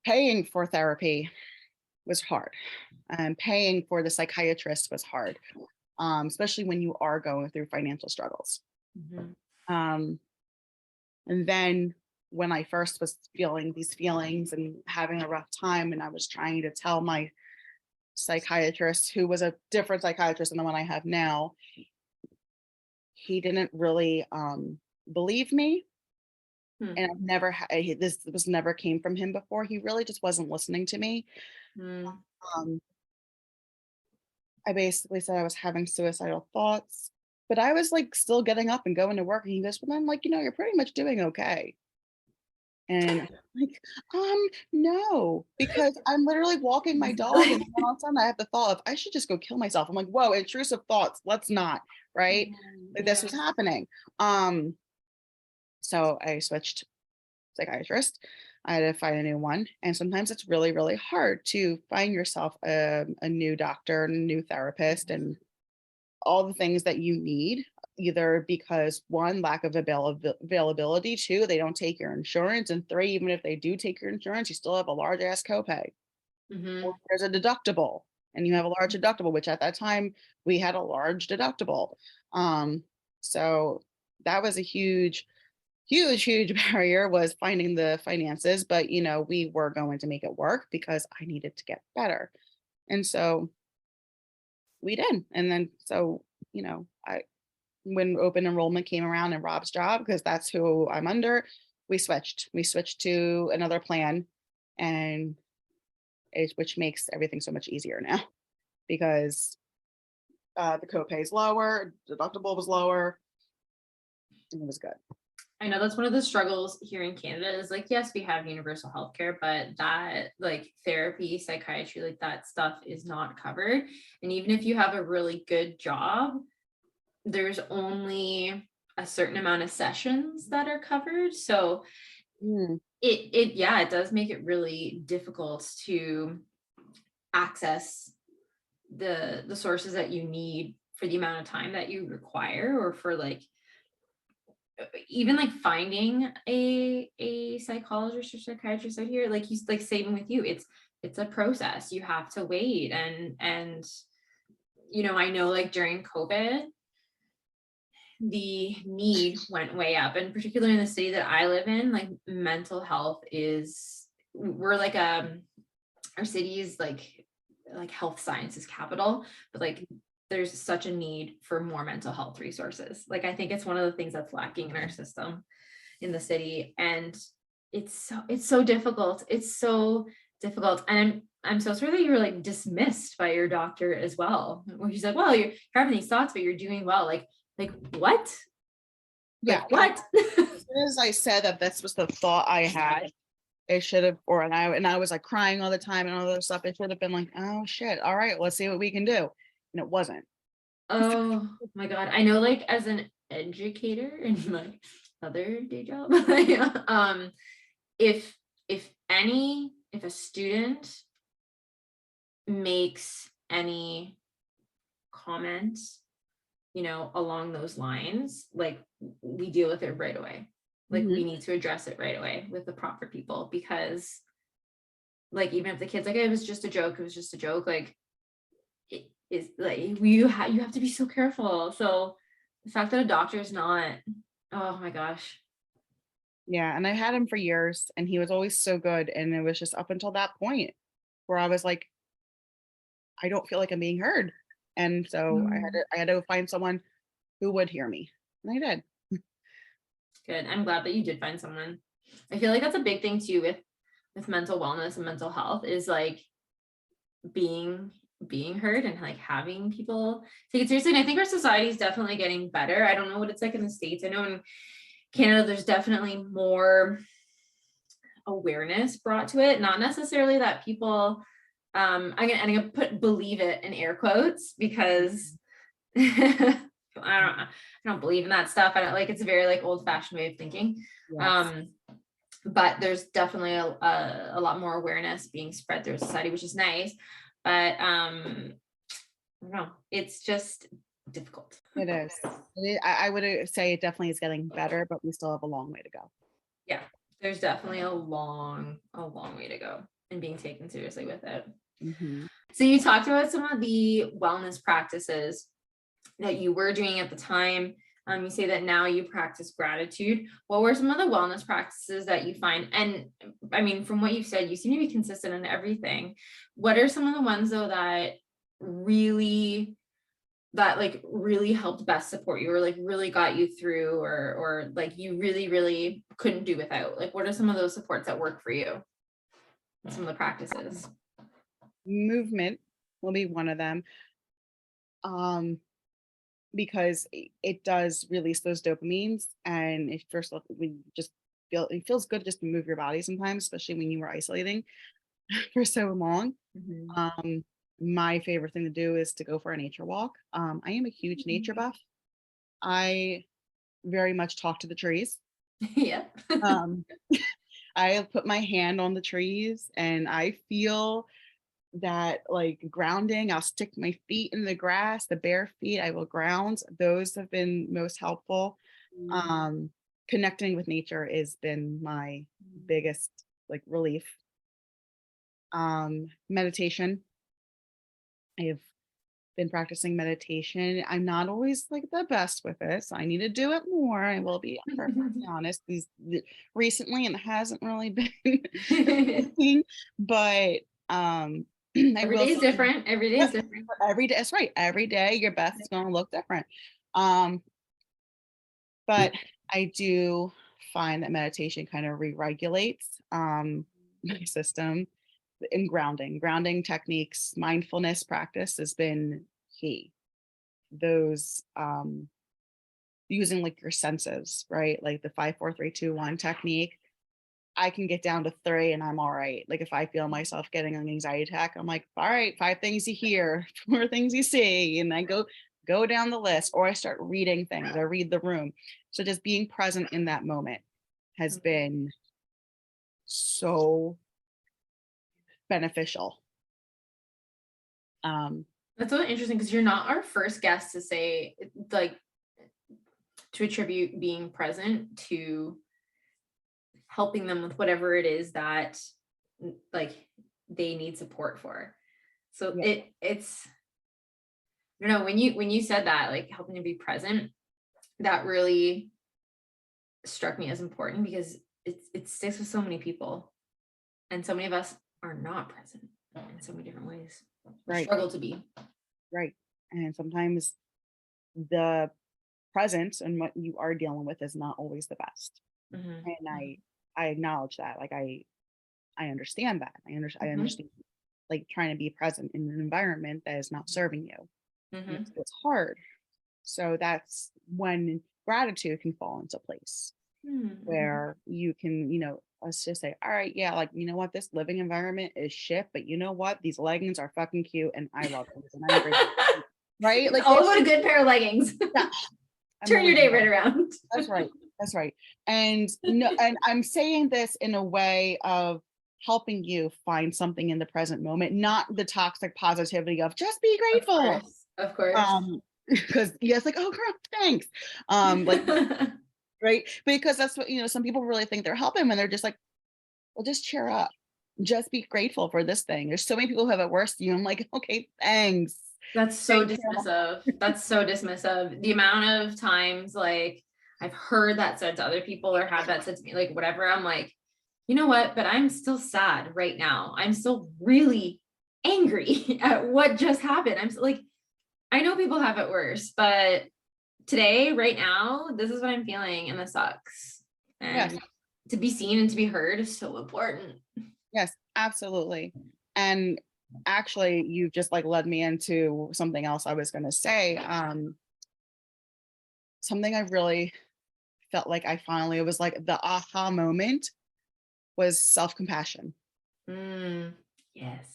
paying for therapy was hard. And paying for the psychiatrist was hard, especially when you are going through financial struggles. And then when I first was feeling these feelings and having a rough time, and I was trying to tell my psychiatrist, who was a different psychiatrist than the one I have now, he didn't really believe me. And I've never had this was never came from him before. He really just wasn't listening to me. I basically said I was having suicidal thoughts, but I was like still getting up and going to work. And he goes, well, then, like, you're pretty much doing okay. And I'm like, no, because I'm literally walking my dog, and then all of a sudden I have the thought of I should just go kill myself. I'm like, whoa, intrusive thoughts. Let's not, right? Like this was happening. So I switched psychiatrist. I had to find a new one. And sometimes it's really, really hard to find yourself a new doctor, a new therapist, and all the things that you need, either because one, lack of availability, two, they don't take your insurance, and three, even if they do take your insurance, you still have a large ass copay. Or there's a deductible, and you have a large deductible, which at that time we had a large deductible. So that was a huge barrier, was finding the finances, but we were going to make it work because I needed to get better. And so we did. And then, so, when open enrollment came around in Rob's job, because that's who I'm under, we switched to another plan, and which makes everything so much easier now because the copay is lower, deductible was lower, and it was good. I know that's one of the struggles here in Canada is like, yes, we have universal healthcare, but that like therapy, psychiatry, like that stuff is not covered. And even if you have a really good job, there's only a certain amount of sessions that are covered. So it does make it really difficult to access the sources that you need for the amount of time that you require, or for like even like finding a psychologist or psychiatrist out here, like he's like saying with you, it's a process. You have to wait, and I know like during COVID the need went way up, and particularly in the city that I live in, like mental health we're like our city is like health sciences capital, but like there's such a need for more mental health resources. Like I think it's one of the things that's lacking in our system in the city, and it's so difficult. It's so difficult, and I'm so sorry that you were like dismissed by your doctor as well, where he's like, well, you're having these thoughts but you're doing well. Like what? Yeah. Like, what? As soon as I said that this was the thought I had, it should have, and I was like crying all the time and all that stuff. It should have been like, oh shit, all right, let's see what we can do. And it wasn't. Oh my God. I know, like as an educator and like other day job, if a student makes any comments, along those lines, like we deal with it right away. Like we need to address it right away with the proper people, because like even if the kid's like, it was just a joke, like it is like you have to be so careful. So the fact that a doctor is not, oh my gosh. Yeah, and I had him for years, and he was always so good, and it was just up until that point where I was like, I don't feel like I'm being heard. And so I had to find someone who would hear me, and I did. Good. I'm glad that you did find someone. I feel like that's a big thing too with mental wellness and mental health, is like being being heard and like having people take it seriously. And I think our society is definitely getting better. I don't know what it's like in the States. I know in Canada, there's definitely more awareness brought to it. Not necessarily that people, I'm gonna put believe it in air quotes because I don't believe in that stuff. I don't like, it's a very like old fashioned way of thinking. Yes. But there's definitely a lot more awareness being spread through society, which is nice. But I don't know, it's just difficult. It is. I would say it definitely is getting better, but we still have a long way to go. Yeah, there's definitely a long way to go and being taken seriously with it. Mm-hmm. So you talked about some of the wellness practices that you were doing at the time. You say that now you practice gratitude. What were some of the wellness practices that you find? And I mean, from what you've said, you seem to be consistent in everything. What are some of the ones though that really helped best support you, or like really got you through, or like you really couldn't do without? Like, what are some of those supports that work for you? Some of the practices. Movement will be one of them. Because it does release those dopamines, and it first we just it feels good just to move your body sometimes, especially when you were isolating for so long. Mm-hmm. My favorite thing to do is to go for a nature walk. I am a huge nature buff. I very much talk to the trees. Yeah. I put my hand on the trees and I feel that like grounding. I'll stick my feet in the grass, the bare feet, I will ground. Those have been most helpful. Connecting with nature has been my biggest like relief. Meditation. I have been practicing meditation. I'm not always like the best with it, so I need to do it more. I will be perfectly honest. Recently, it hasn't really been working, but I Every will day is say, different. Every day is different. every day. That's right. Every day, your best is going to look different. But I do find that meditation kind of re-regulates my system. In grounding techniques, mindfulness practice has been key. Those using like your senses, right? Like the 5 4 3 2 1 technique. I can get down to 3 and I'm all right. Like if I feel myself getting an anxiety attack, I'm like, all right, 5 things you hear, 4 things you see, and I go down the list, or I start reading things. I read the room. So just being present in that moment has been so beneficial. That's so interesting because you're not our first guest to say, like, to attribute being present to helping them with whatever it is that like they need support for. So Yeah. it's I don't know, when you said that, like helping to be present, that really struck me as important because it sticks with so many people, and so many of us are not present in so many different ways, or Right. struggle to be. Right. And sometimes the presence and what you are dealing with is not always the best. Mm-hmm. And I acknowledge that. Like I understand that. I Mm-hmm. understand like trying to be present in an environment that is not serving you. Mm-hmm. It's hard. So that's when gratitude can fall into place, Mm-hmm. where you can, let's just say, all right, yeah, like, you know what, this living environment is shit, but you know what, these leggings are fucking cute and I love them and I'm grateful. Right? It's Like all about a good pair of leggings. yeah, Turn your day right around. That's right. That's right. And no, and I'm saying this in a way of helping you find something in the present moment, not the toxic positivity of just be grateful. Of course. Because yes, like, oh girl, thanks. Like right. Because that's what some people really think they're helping when they're just like, well, just cheer up. Just be grateful for this thing. There's so many people who have it worse than you. I'm like, okay, thanks. That's so dismissive. That's so dismissive. The amount of times like I've heard that said to other people or have that said to me, like whatever, I'm like, you know what? But I'm still sad right now. I'm still really angry at what just happened. I'm like, I know people have it worse, but today, right now, this is what I'm feeling and this sucks. And to be seen and to be heard is so important. Yes, absolutely. And actually, you just like led me into something else I was going to say. Something I really felt like I finally, it was like the aha moment was self-compassion. Yes.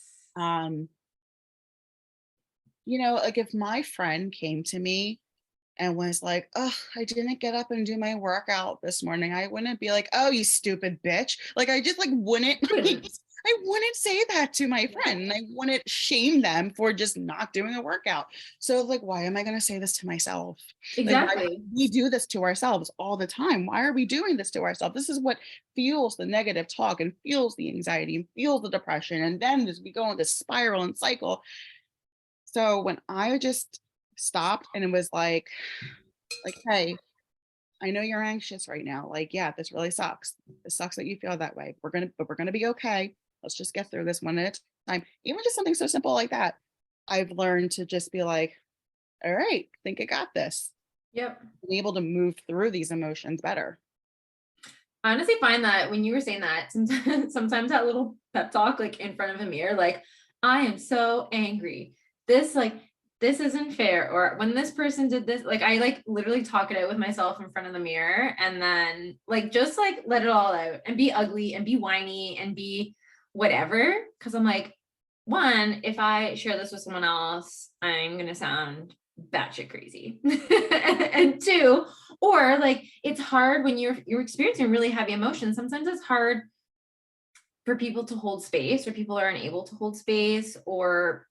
Like if my friend came to me and was like, oh, I didn't get up and do my workout this morning, I wouldn't be like, oh, you stupid bitch. Like I just like wouldn't, I wouldn't say that to my friend, and I wouldn't shame them for just not doing a workout. So like, why am I going to say this to myself? Like, why Exactly. we do this to ourselves all the time? Why are we doing this to ourselves? This is what fuels the negative talk and fuels the anxiety and fuels the depression. And then as we go into spiral and cycle. So when I just stopped and it was like, hey, I know you're anxious right now. Like, yeah, this really sucks. It sucks that you feel that way. But we're gonna be okay. Let's just get through this one at a time. Even just something so simple like that. I've learned to just be like, all right, I think I got this. Yep. Being able to move through these emotions better. I honestly find that when you were saying that, sometimes that little pep talk, like in front of a mirror, like, I am so angry. This isn't fair. Or when this person did this, like, I like literally talk it out with myself in front of the mirror, and then like, just like let it all out and be ugly and be whiny and be whatever. Cause I'm like, one, if I share this with someone else, I'm going to sound batshit crazy. And two, or like, it's hard when you're experiencing really heavy emotions. Sometimes it's hard for people to hold space, or people aren't able to hold space, or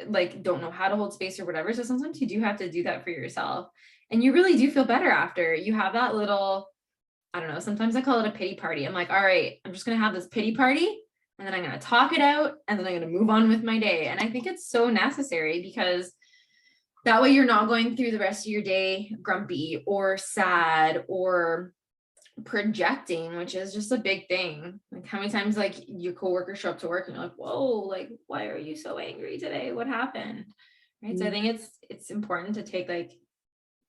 like don't know how to hold space or whatever. So sometimes you do have to do that for yourself, and you really do feel better after you have that little, I don't know, sometimes I call it a pity party. I'm like, all right, I'm just going to have this pity party, and then I'm going to talk it out, and then I'm going to move on with my day. And I think it's so necessary, because that way you're not going through the rest of your day grumpy or sad or projecting, which is just a big thing. Like, how many times like your coworkers show up to work and you're like, whoa, like, why are you so angry today? What happened? Right. So I think it's important to take like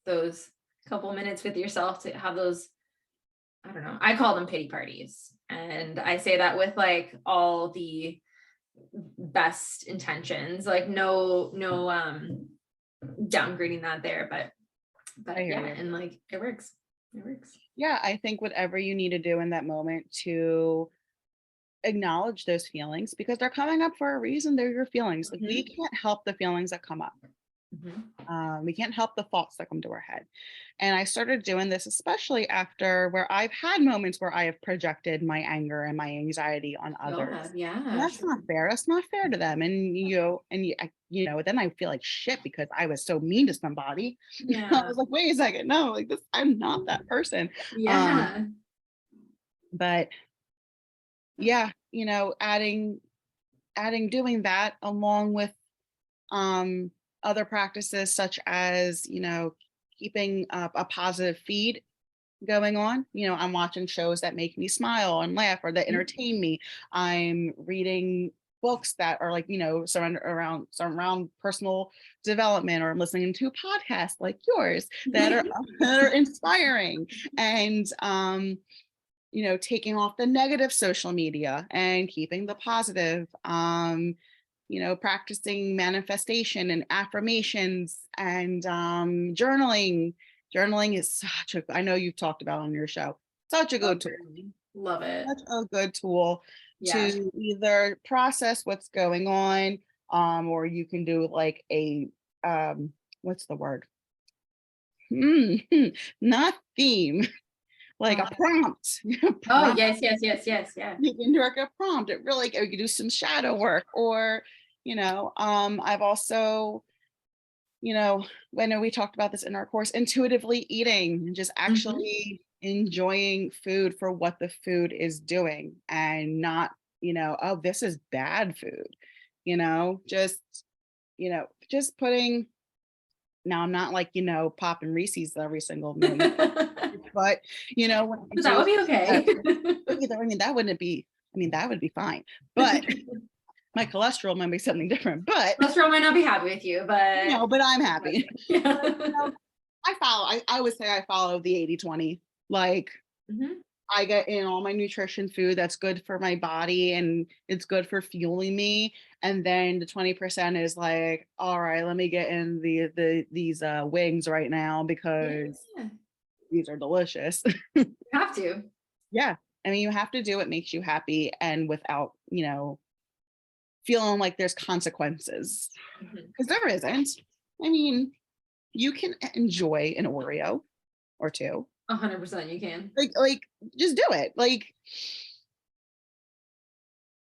those couple minutes with yourself to have those, I don't know, I call them pity parties. And I say that with like all the best intentions, like no downgrading that there, but yeah, and like it works. Yeah, I think whatever you need to do in that moment to acknowledge those feelings, because they're coming up for a reason. They're your feelings. Like, we can't help the feelings that come up. We can't help the thoughts that come to our head. And I started doing this, especially after where I've had moments where I have projected my anger and my anxiety on others. Yeah, and that's not fair. That's not fair to them. And then I feel like shit because I was so mean to somebody. Yeah. I was like, wait a second, no, like this, I'm not that person. Yeah. But yeah, doing that along with other practices such as, keeping a positive feed going on. I'm watching shows that make me smile and laugh or that entertain me. I'm reading books that are like, around personal development, or I'm listening to podcasts like yours that are inspiring, and taking off the negative social media and keeping the positive, practicing manifestation and affirmations, and journaling. Journaling is I know you've talked about on your show, such a good tool. Love it. Such a good tool to either process what's going on, or you can do like a, what's the word? Not theme, like a prompt. Oh, yes. Yeah. You can do like a prompt. It really, you can do some shadow work, or, I've also, when we talked about this in our course, intuitively eating, and just actually enjoying food for what the food is doing, and not, oh, this is bad food, just putting, now I'm not like, popping Reese's every single meal, but, that would be okay. that wouldn't be, that would be fine, but my cholesterol might be something different, but cholesterol might not be happy with you, but but I'm happy. Yeah. I always say I follow the 80-20, like I get in all my nutrition food that's good for my body and it's good for fueling me. And then the 20% is like, all right, let me get in these wings right now because Yeah, these are delicious. you have to. Yeah. I mean, you have to do what makes you happy and without, feeling like there's consequences. Mhm. Because there isn't. I mean, you can enjoy an Oreo or two. 100% you can. Like just do it. Like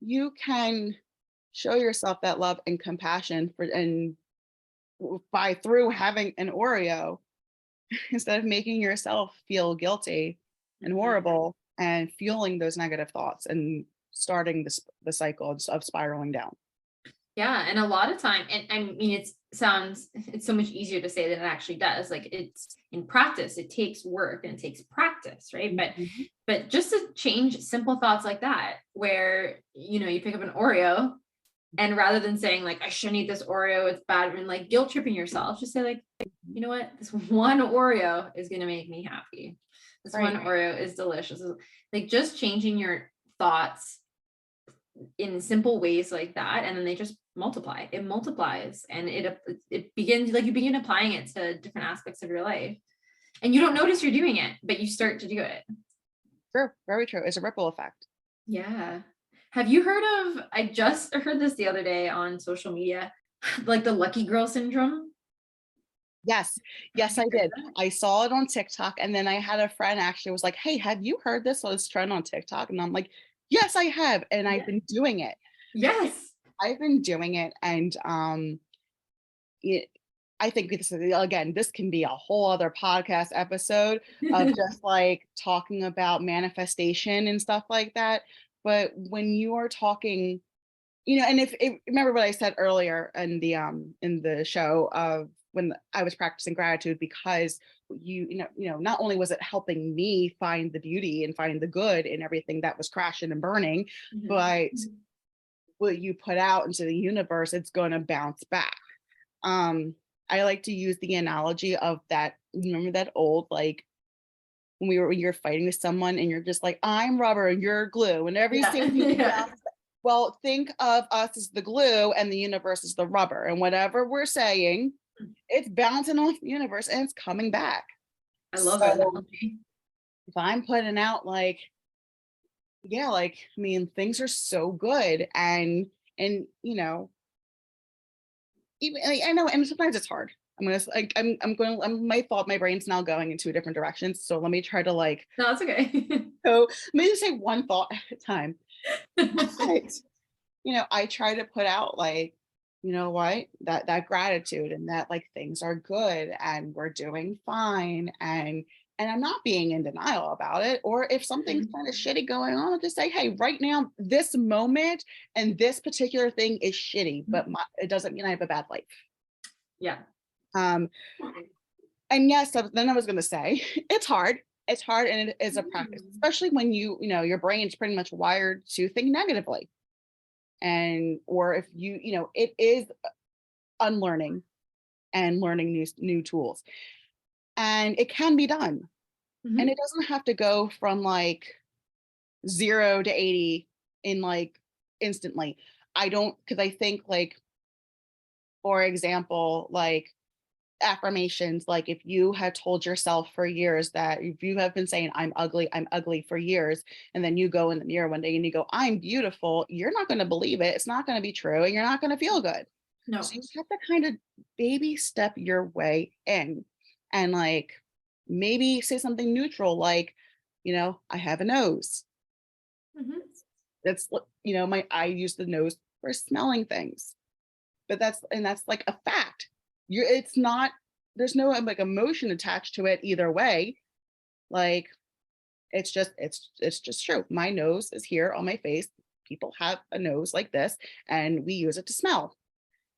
you can show yourself that love and compassion for and by through having an Oreo instead of making yourself feel guilty and Mhm. horrible and fueling those negative thoughts and starting the cycle of spiraling down. Yeah, and a lot of time, and I mean, it's so much easier to say than it actually does. Like, it's in practice, it takes work and it takes practice, right? But Mhm. but just to change simple thoughts like that, where you pick up an Oreo, and rather than saying like I shouldn't eat this Oreo, it's bad, and like guilt tripping yourself, just say like, you know what, this one Oreo is gonna make me happy. This one Right. Oreo is delicious. Like just changing your thoughts in simple ways like that, and then they just multiply. It multiplies, and it begins, like, you begin applying it to different aspects of your life, and you don't notice you're doing it, but you start to do it. True. Very true. It's a ripple effect. Yeah. Have you heard of, I just heard this the other day on social media, like the lucky girl syndrome? Yes. Have Yes, you I heard did. that? I saw it on TikTok and then I had a friend actually was like, "Hey, have you heard this on this trend on TikTok?" And I'm like, "Yes, I have." And I've Yeah. been doing it. Yes. I've been doing it and it, I think this is again, this can be a whole other podcast episode of just like talking about manifestation and stuff like that. But when you are talking, and if remember what I said earlier in the show of when I was practicing gratitude because not only was it helping me find the beauty and find the good in everything that was crashing and burning, Mhm. but what you put out into the universe, it's going to bounce back. um I like to use the analogy of that, remember that old, like when you're fighting with someone and you're just like, I'm rubber and you're glue and every Yeah. single thing Yeah. bounces back. Well, think of us as the glue and the universe is the rubber, and whatever we're saying, it's bouncing off the universe and it's coming back. I love that So analogy. if I'm putting out like, yeah, like, I mean, things are so good and even like, I know, and sometimes it's hard. I'm gonna like my fault. My brain's now going in two different directions. So let me try to like No, it's okay. so let me just say one thought at a time. But I try to put out like, you know what, that gratitude and that like things are good and we're doing fine and I'm not being in denial about it. Or if something's Mhm. kind of shitty going on, I'll just say, hey, right now, this moment and this particular thing is shitty, but it doesn't mean I have a bad life. Yeah. Um, and yes, so then I was gonna say, it's hard. It's hard and it is a practice, Mm. especially when your brain's pretty much wired to think negatively. And or if it is unlearning and learning new tools. And it can be done. And Mhm. it doesn't have to go from like 0 to 80 in like instantly. I don't, because I think like, for example, like affirmations, like if you had told yourself for years that if you have been saying I'm ugly for years, and then you go in the mirror one day and you go, I'm beautiful, you're not going to believe it. It's not going to be true and you're not going to feel good. So No. you just have to kind of baby step your way in and like maybe say something neutral like, I have a nose. Mhm. That's my I use the nose for smelling things. But that's like a fact. It's not, there's no like emotion attached to it either way. Like it's just true. My nose is here on my face. People have a nose like this and we use it to smell.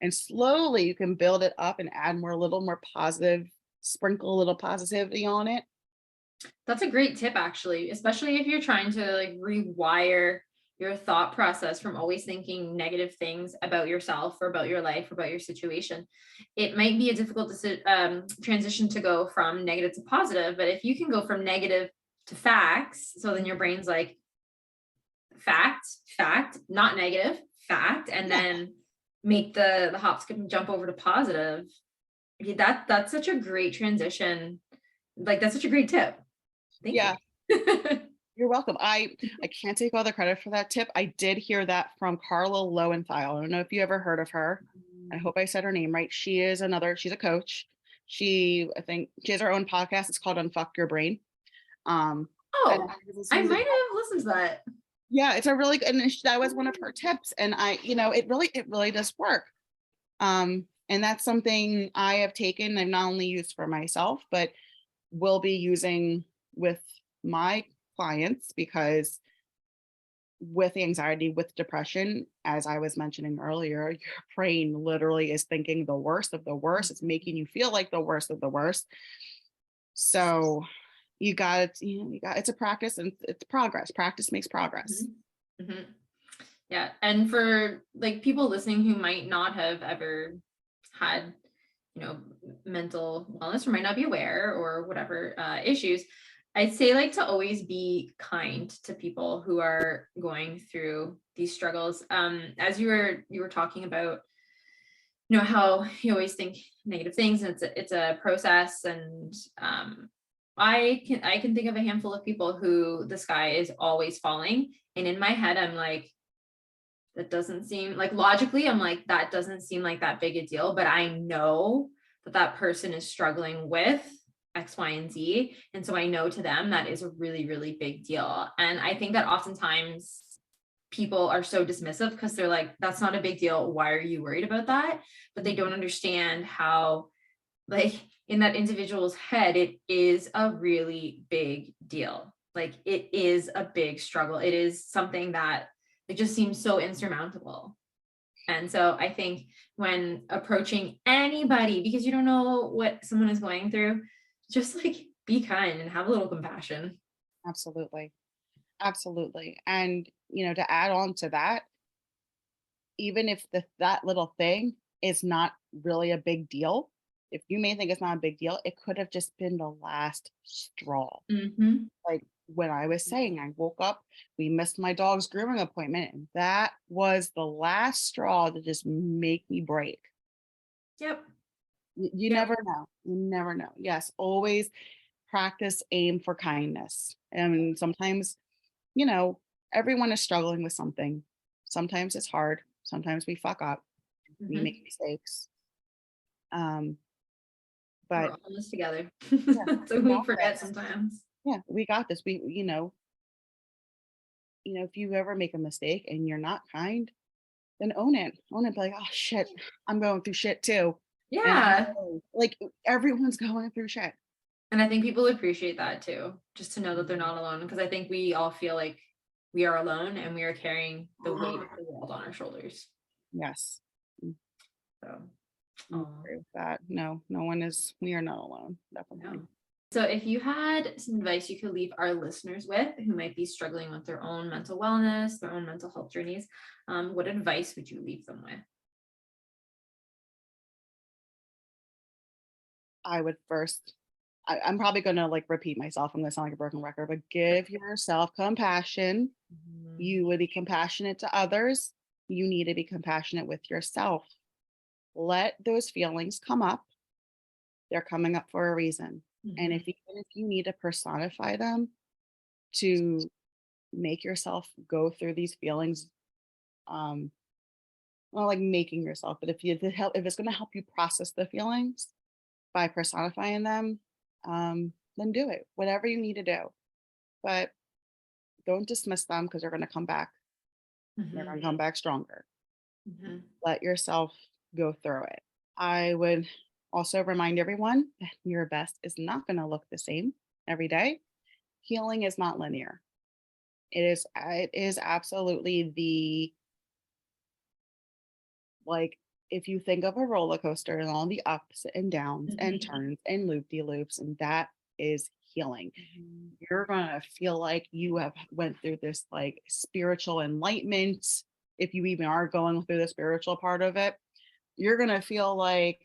And slowly you can build it up and add more, a little more positive, sprinkle a little positivity on it. That's a great tip, actually, especially if you're trying to like rewire your thought process from always thinking negative things about yourself or about your life or about your situation. It might be a difficult transition to go from negative to positive, but if you can go from negative to facts. So then your brain's like, fact, not negative, fact, and then make the hop, skip, and jump over to positive. That's such a great transition. Like, that's such a great tip. Thank you. You're welcome. I can't take all the credit for that tip. I did hear that from Carla Lowenthal. I don't know if you ever heard of her. I hope I said her name right. She's a coach. I think she has her own podcast. It's called Unfuck Your Brain. I might have listened to that. Yeah, it's a really good, and that was one of her tips. And it really does work. And that's something I have taken and not only used for myself, but will be using with my clients, because with anxiety, with depression, as I was mentioning earlier, your brain literally is thinking the worst of the worst. It's making you feel like the worst of the worst. So it's a practice, and it's progress. Practice makes progress. Mm-hmm. Yeah. And for like people listening who might not have ever had, mental wellness, or might not be aware, or whatever issues, I'd say like to always be kind to people who are going through these struggles. As you were talking about, how you always think negative things, and it's a process. And I can think of a handful of people who the sky is always falling. And in my head, I'm like, that doesn't seem like, logically, I'm like, that doesn't seem like that big a deal, but I know that person is struggling with X, Y, and Z. And so I know to them that is a really, really big deal. And I think that oftentimes people are so dismissive because they're like, that's not a big deal. Why are you worried about that? But they don't understand how, like, in that individual's head, it is a really big deal. Like, it is a big struggle. It is something that it just seems so insurmountable. And so I think when approaching anybody, because you don't know what someone is going through, just like be kind and have a little compassion. Absolutely. Absolutely. And, to add on to that, even if that little thing is not really a big deal, if you may think it's not a big deal, it could have just been the last straw. Mm-hmm. Like when I was saying, I woke up, we missed my dog's grooming appointment, and that was the last straw to just make me break. Yep. You never know. You never know. Yes, always practice, aim for kindness. And sometimes, everyone is struggling with something. Sometimes it's hard. Sometimes we fuck up. We make mistakes. But we're all in this together. Yeah, so we forget sometimes. Yeah, we got this. If you ever make a mistake and you're not kind, then own it. Own it. Be like, oh shit, I'm going through shit too. Yeah. Like everyone's going through shit. And I think people appreciate that too, just to know that they're not alone. Because I think we all feel like we are alone and we are carrying the weight of the world on our shoulders. Yes. So I agree with that. No one is, we are not alone. Definitely. No. So if you had some advice you could leave our listeners with who might be struggling with their own mental wellness, their own mental health journeys, what advice would you leave them with? I would first, I'm probably going to like repeat myself. I'm going to sound like a broken record, but give yourself compassion. Mm-hmm. You would be compassionate to others. You need to be compassionate with yourself. Let those feelings come up. They're coming up for a reason. Mm-hmm. And if you need to personify them to make yourself go through these feelings, well, like making yourself, but if it's going to help you process the feelings by personifying them, then do it. Whatever you need to do, but don't dismiss them because they're going to come back. Mm-hmm. They're going to come back stronger. Mm-hmm. Let yourself go through it. I would also remind everyone that your best is not going to look the same every day. Healing is not linear. It is absolutely like, if you think of a roller coaster and all the ups and downs and turns and loop-de-loops, and that is healing. You're going to feel like you have went through this like spiritual enlightenment. If you even are going through the spiritual part of it, you're going to feel like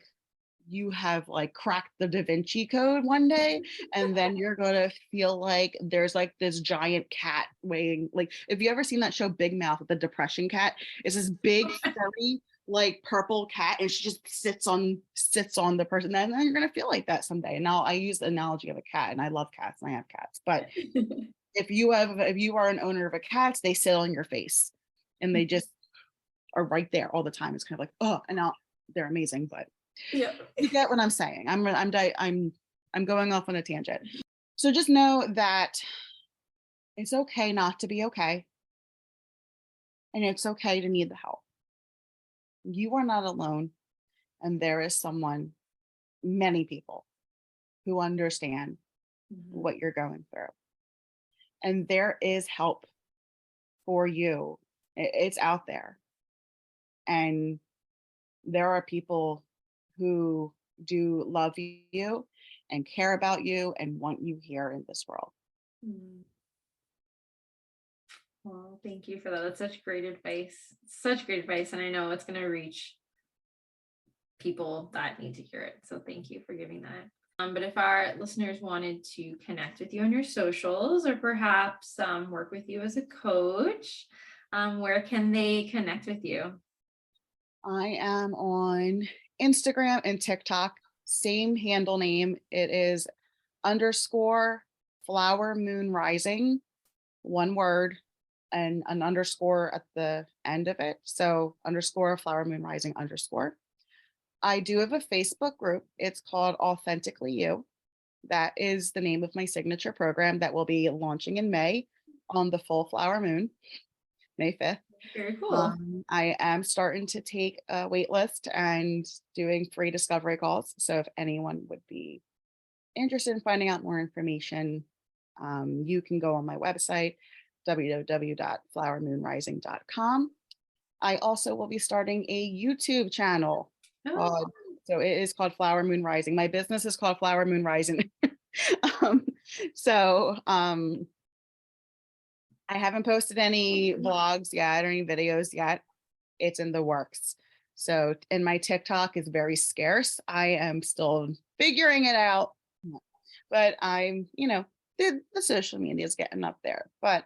you have like cracked the Da Vinci Code one day, and then you're gonna feel like there's like this giant cat weighing, like, if you ever seen that show Big Mouth with the depression cat, it's this big furry like purple cat, and she just sits on the person, and then you're gonna feel like that someday. Now I use the analogy of a cat, and I love cats and I have cats, but if you are an owner of a cat, they sit on your face and they just are right there all the time. It's kind of like, oh, and now they're amazing, but Yeah. you get what I'm saying. I'm going off on a tangent. So just know that it's okay not to be okay, and it's okay to need the help. You are not alone, and there is someone, many people, who understand what you're going through. And there is help for you. It's out there. And there are people who do love you and care about you and want you here in this world. Well, thank you for that. That's such great advice. Such great advice. And I know it's going to reach people that need to hear it. So thank you for giving that. But if our listeners wanted to connect with you on your socials, or perhaps work with you as a coach, where can they connect with you? I am on Instagram and TikTok, same handle name. It is _ Flower Moon Rising, one word, and an underscore at the end of it. So _ Flower Moon Rising _. I do have a Facebook group. It's called Authentically You. That is the name of my signature program that will be launching in May on the full flower moon, May 5th. Very cool. I am starting to take a wait list and doing free discovery calls. So if anyone would be interested in finding out more information, you can go on my website, www.flowermoonrising.com. I also will be starting a YouTube channel. So it is called Flower Moon Rising. My business is called Flower Moon Rising. I haven't posted any vlogs yet or any videos yet. It's in the works. So, and my TikTok is very scarce. I am still figuring it out, but I'm, the social media is getting up there. But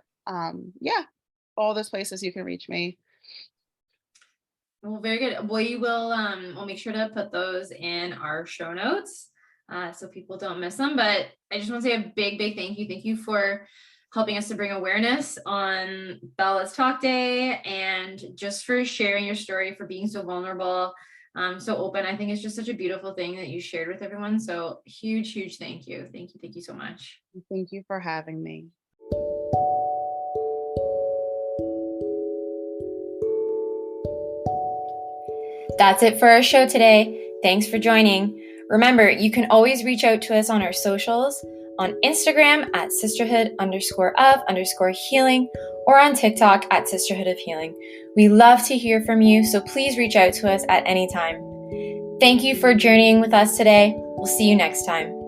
yeah, all those places you can reach me. Well, very good. We will we'll make sure to put those in our show notes so people don't miss them. But I just want to say a big, big thank you. Thank you for helping us to bring awareness on Bell Let's Talk Day, and just for sharing your story, for being so vulnerable, so open. I think it's just such a beautiful thing that you shared with everyone. So huge, huge thank you. Thank you. Thank you so much. Thank you for having me. That's it for our show today. Thanks for joining. Remember, you can always reach out to us on our socials, on Instagram at sisterhood_of_healing, or on TikTok at Sisterhood of Healing. We love to hear from you, so please reach out to us at any time. Thank you for journeying with us today. We'll see you next time.